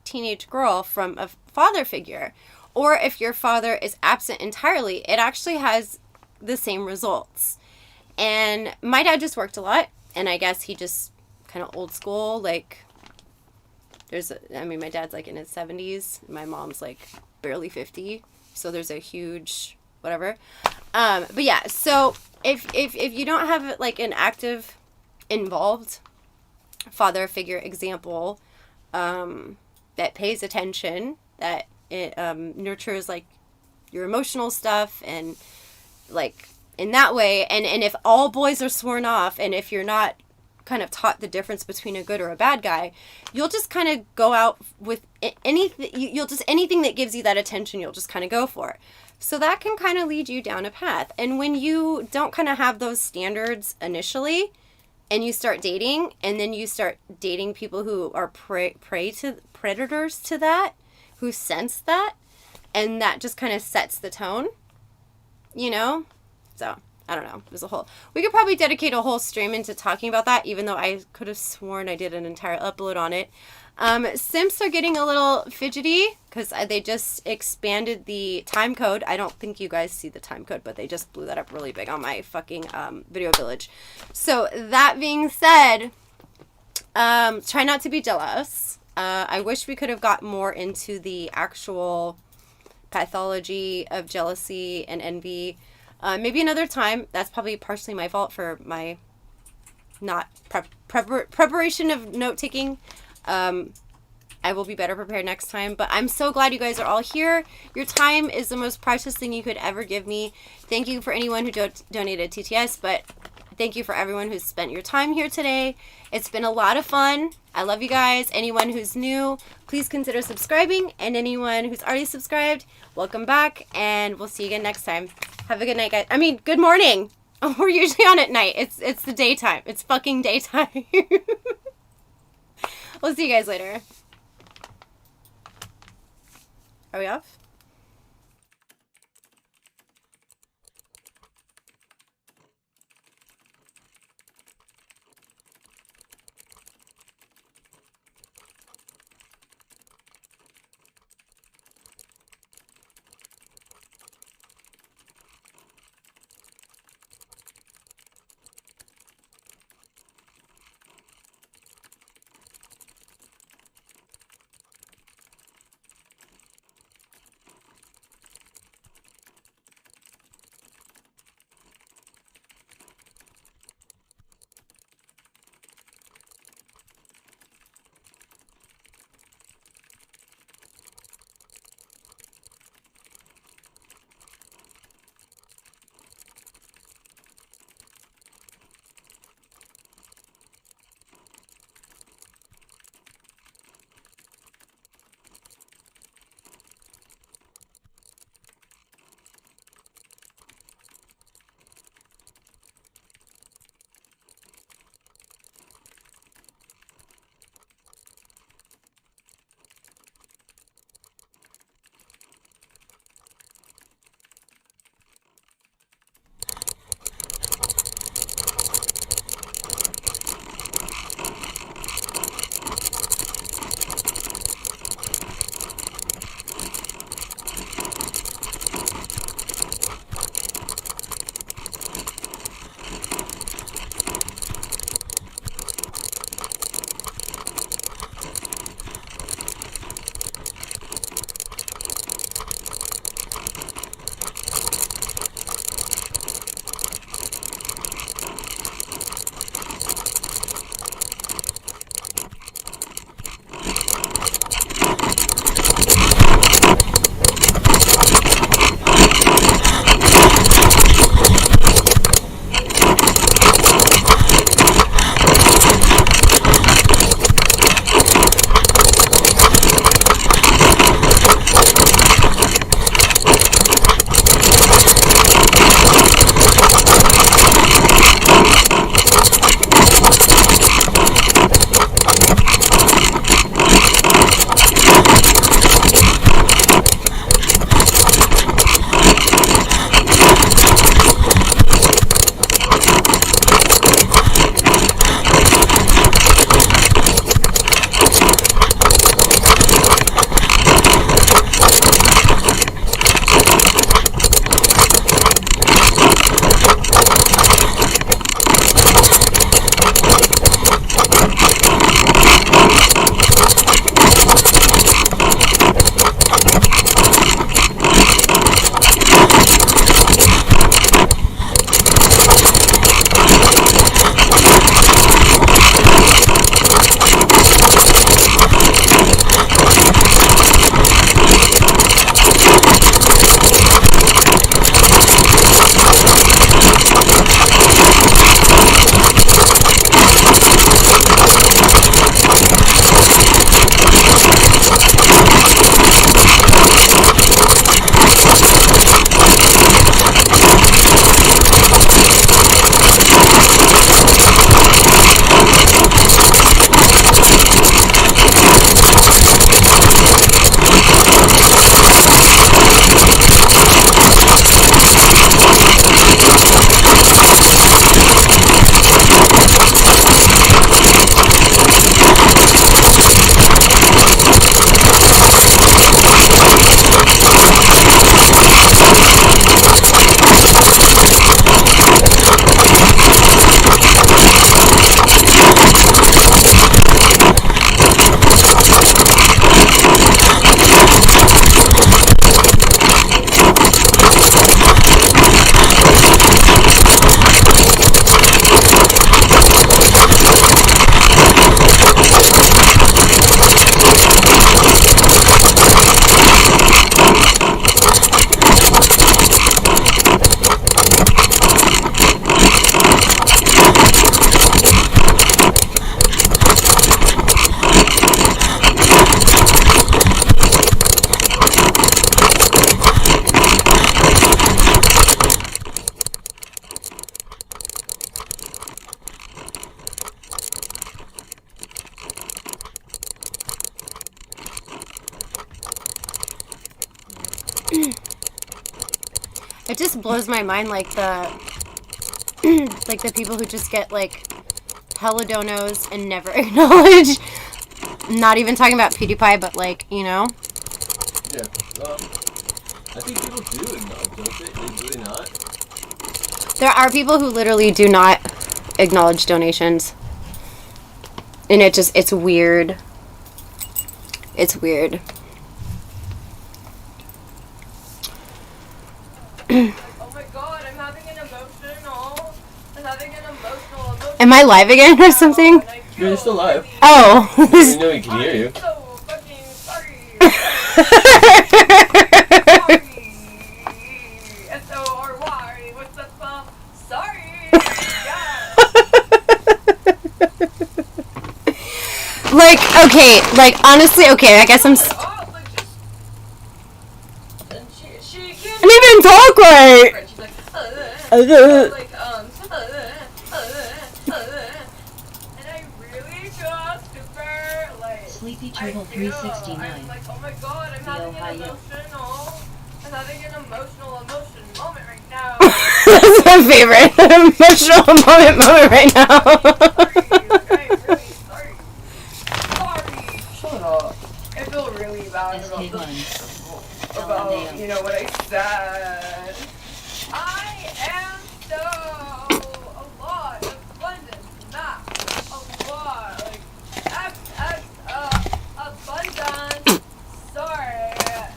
teenage girl from a father figure, or if your father is absent entirely, it actually has the same results. And my dad just worked a lot, and I guess he just kind of old school, like, my dad's like in his 70s, my mom's like barely 50, so there's a huge whatever. But yeah, so if you don't have like an active, involved father figure example, that pays attention, that it nurtures like your emotional stuff, and like in that way, and if all boys are sworn off, and if you're not kind of taught the difference between a good or a bad guy, you'll just kind of go out with anything. Anything that gives you that attention, you'll just kind of go for. So that can kind of lead you down a path. And when you don't kind of have those standards initially, and you start dating, and then you start dating people who are prey to predators to that, who sense that, and that just kind of sets the tone, So, I don't know. We could probably dedicate a whole stream into talking about that, even though I could have sworn I did an entire upload on it. Simps are getting a little fidgety because they just expanded the time code. I don't think you guys see the time code, but they just blew that up really big on my fucking video village. So that being said, try not to be jealous. I wish we could have got more into the actual pathology of jealousy and envy. Maybe another time. That's probably partially my fault for my not preparation of note taking. I will be better prepared next time. But I'm so glad you guys are all here. Your time is the most precious thing you could ever give me. Thank you for anyone who donated TTS, but thank you for everyone who's spent your time here today. It's been a lot of fun. I love you guys. Anyone who's new, please consider subscribing. And anyone who's already subscribed, welcome back. And we'll see you again next time. Have a good night, guys. I mean, good morning. We're usually on at night. It's the daytime. It's fucking daytime. We'll see you guys later. Are we off? It just blows my mind, like the like the people who just get like hella donos and never acknowledge. Not even talking about PewDiePie, but like, you know. Yeah. I think people do acknowledge, don't they? They really not. There are people who literally do not acknowledge donations. And it's weird. It's weird. Oh my god, I'm having an emotional. Am I live again or something? You're still live. Oh. You know we can hear you. So fucking sorry. S-O-R-Y. What's that spell? Sorry. Yeah. Like, okay, like, honestly, okay, I guess I'm... And she can't I didn't even talk right! She's like, and I really just super, like, Sleepy I Turtle do. 369. I'm like, oh my god, I'm having an emotional moment right now. That's my favorite. Emotional moment right now. I'm really sorry. Shut up. I feel really bad about you know, what I said. I am so a lot of abundance, not a lot, like abundance. Sorry,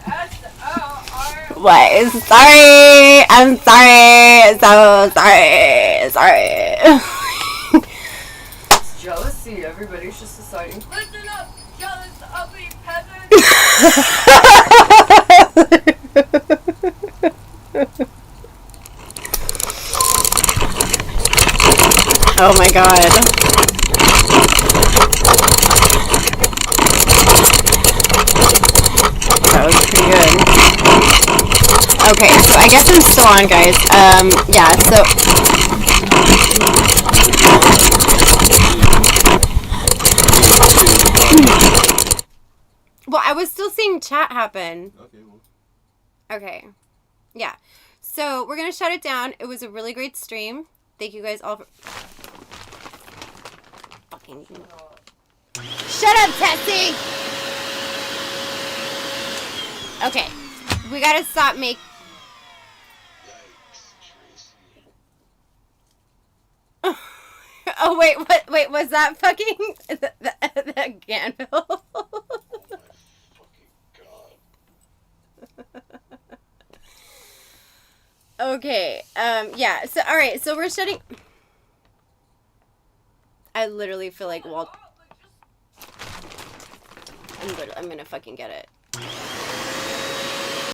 S-O-R. What? Sorry. I'm sorry. So sorry. It's jealousy. Everybody's just deciding. Listen up, jealous, ugly peasant. Oh my god. That was pretty good. Okay, so I guess I'm still on, guys. Yeah, so... Well, I was still seeing chat happen. Okay, well. Okay. Yeah. So, we're going to shut it down. It was a really great stream. Thank you guys all for... Fucking... Shut up, Tessie! Okay. We gotta stop Oh, wait, what? Wait, was that fucking... the Ganville? Okay, yeah, so, alright, so we're shutting... I literally feel like Walt... I'm gonna fucking get it.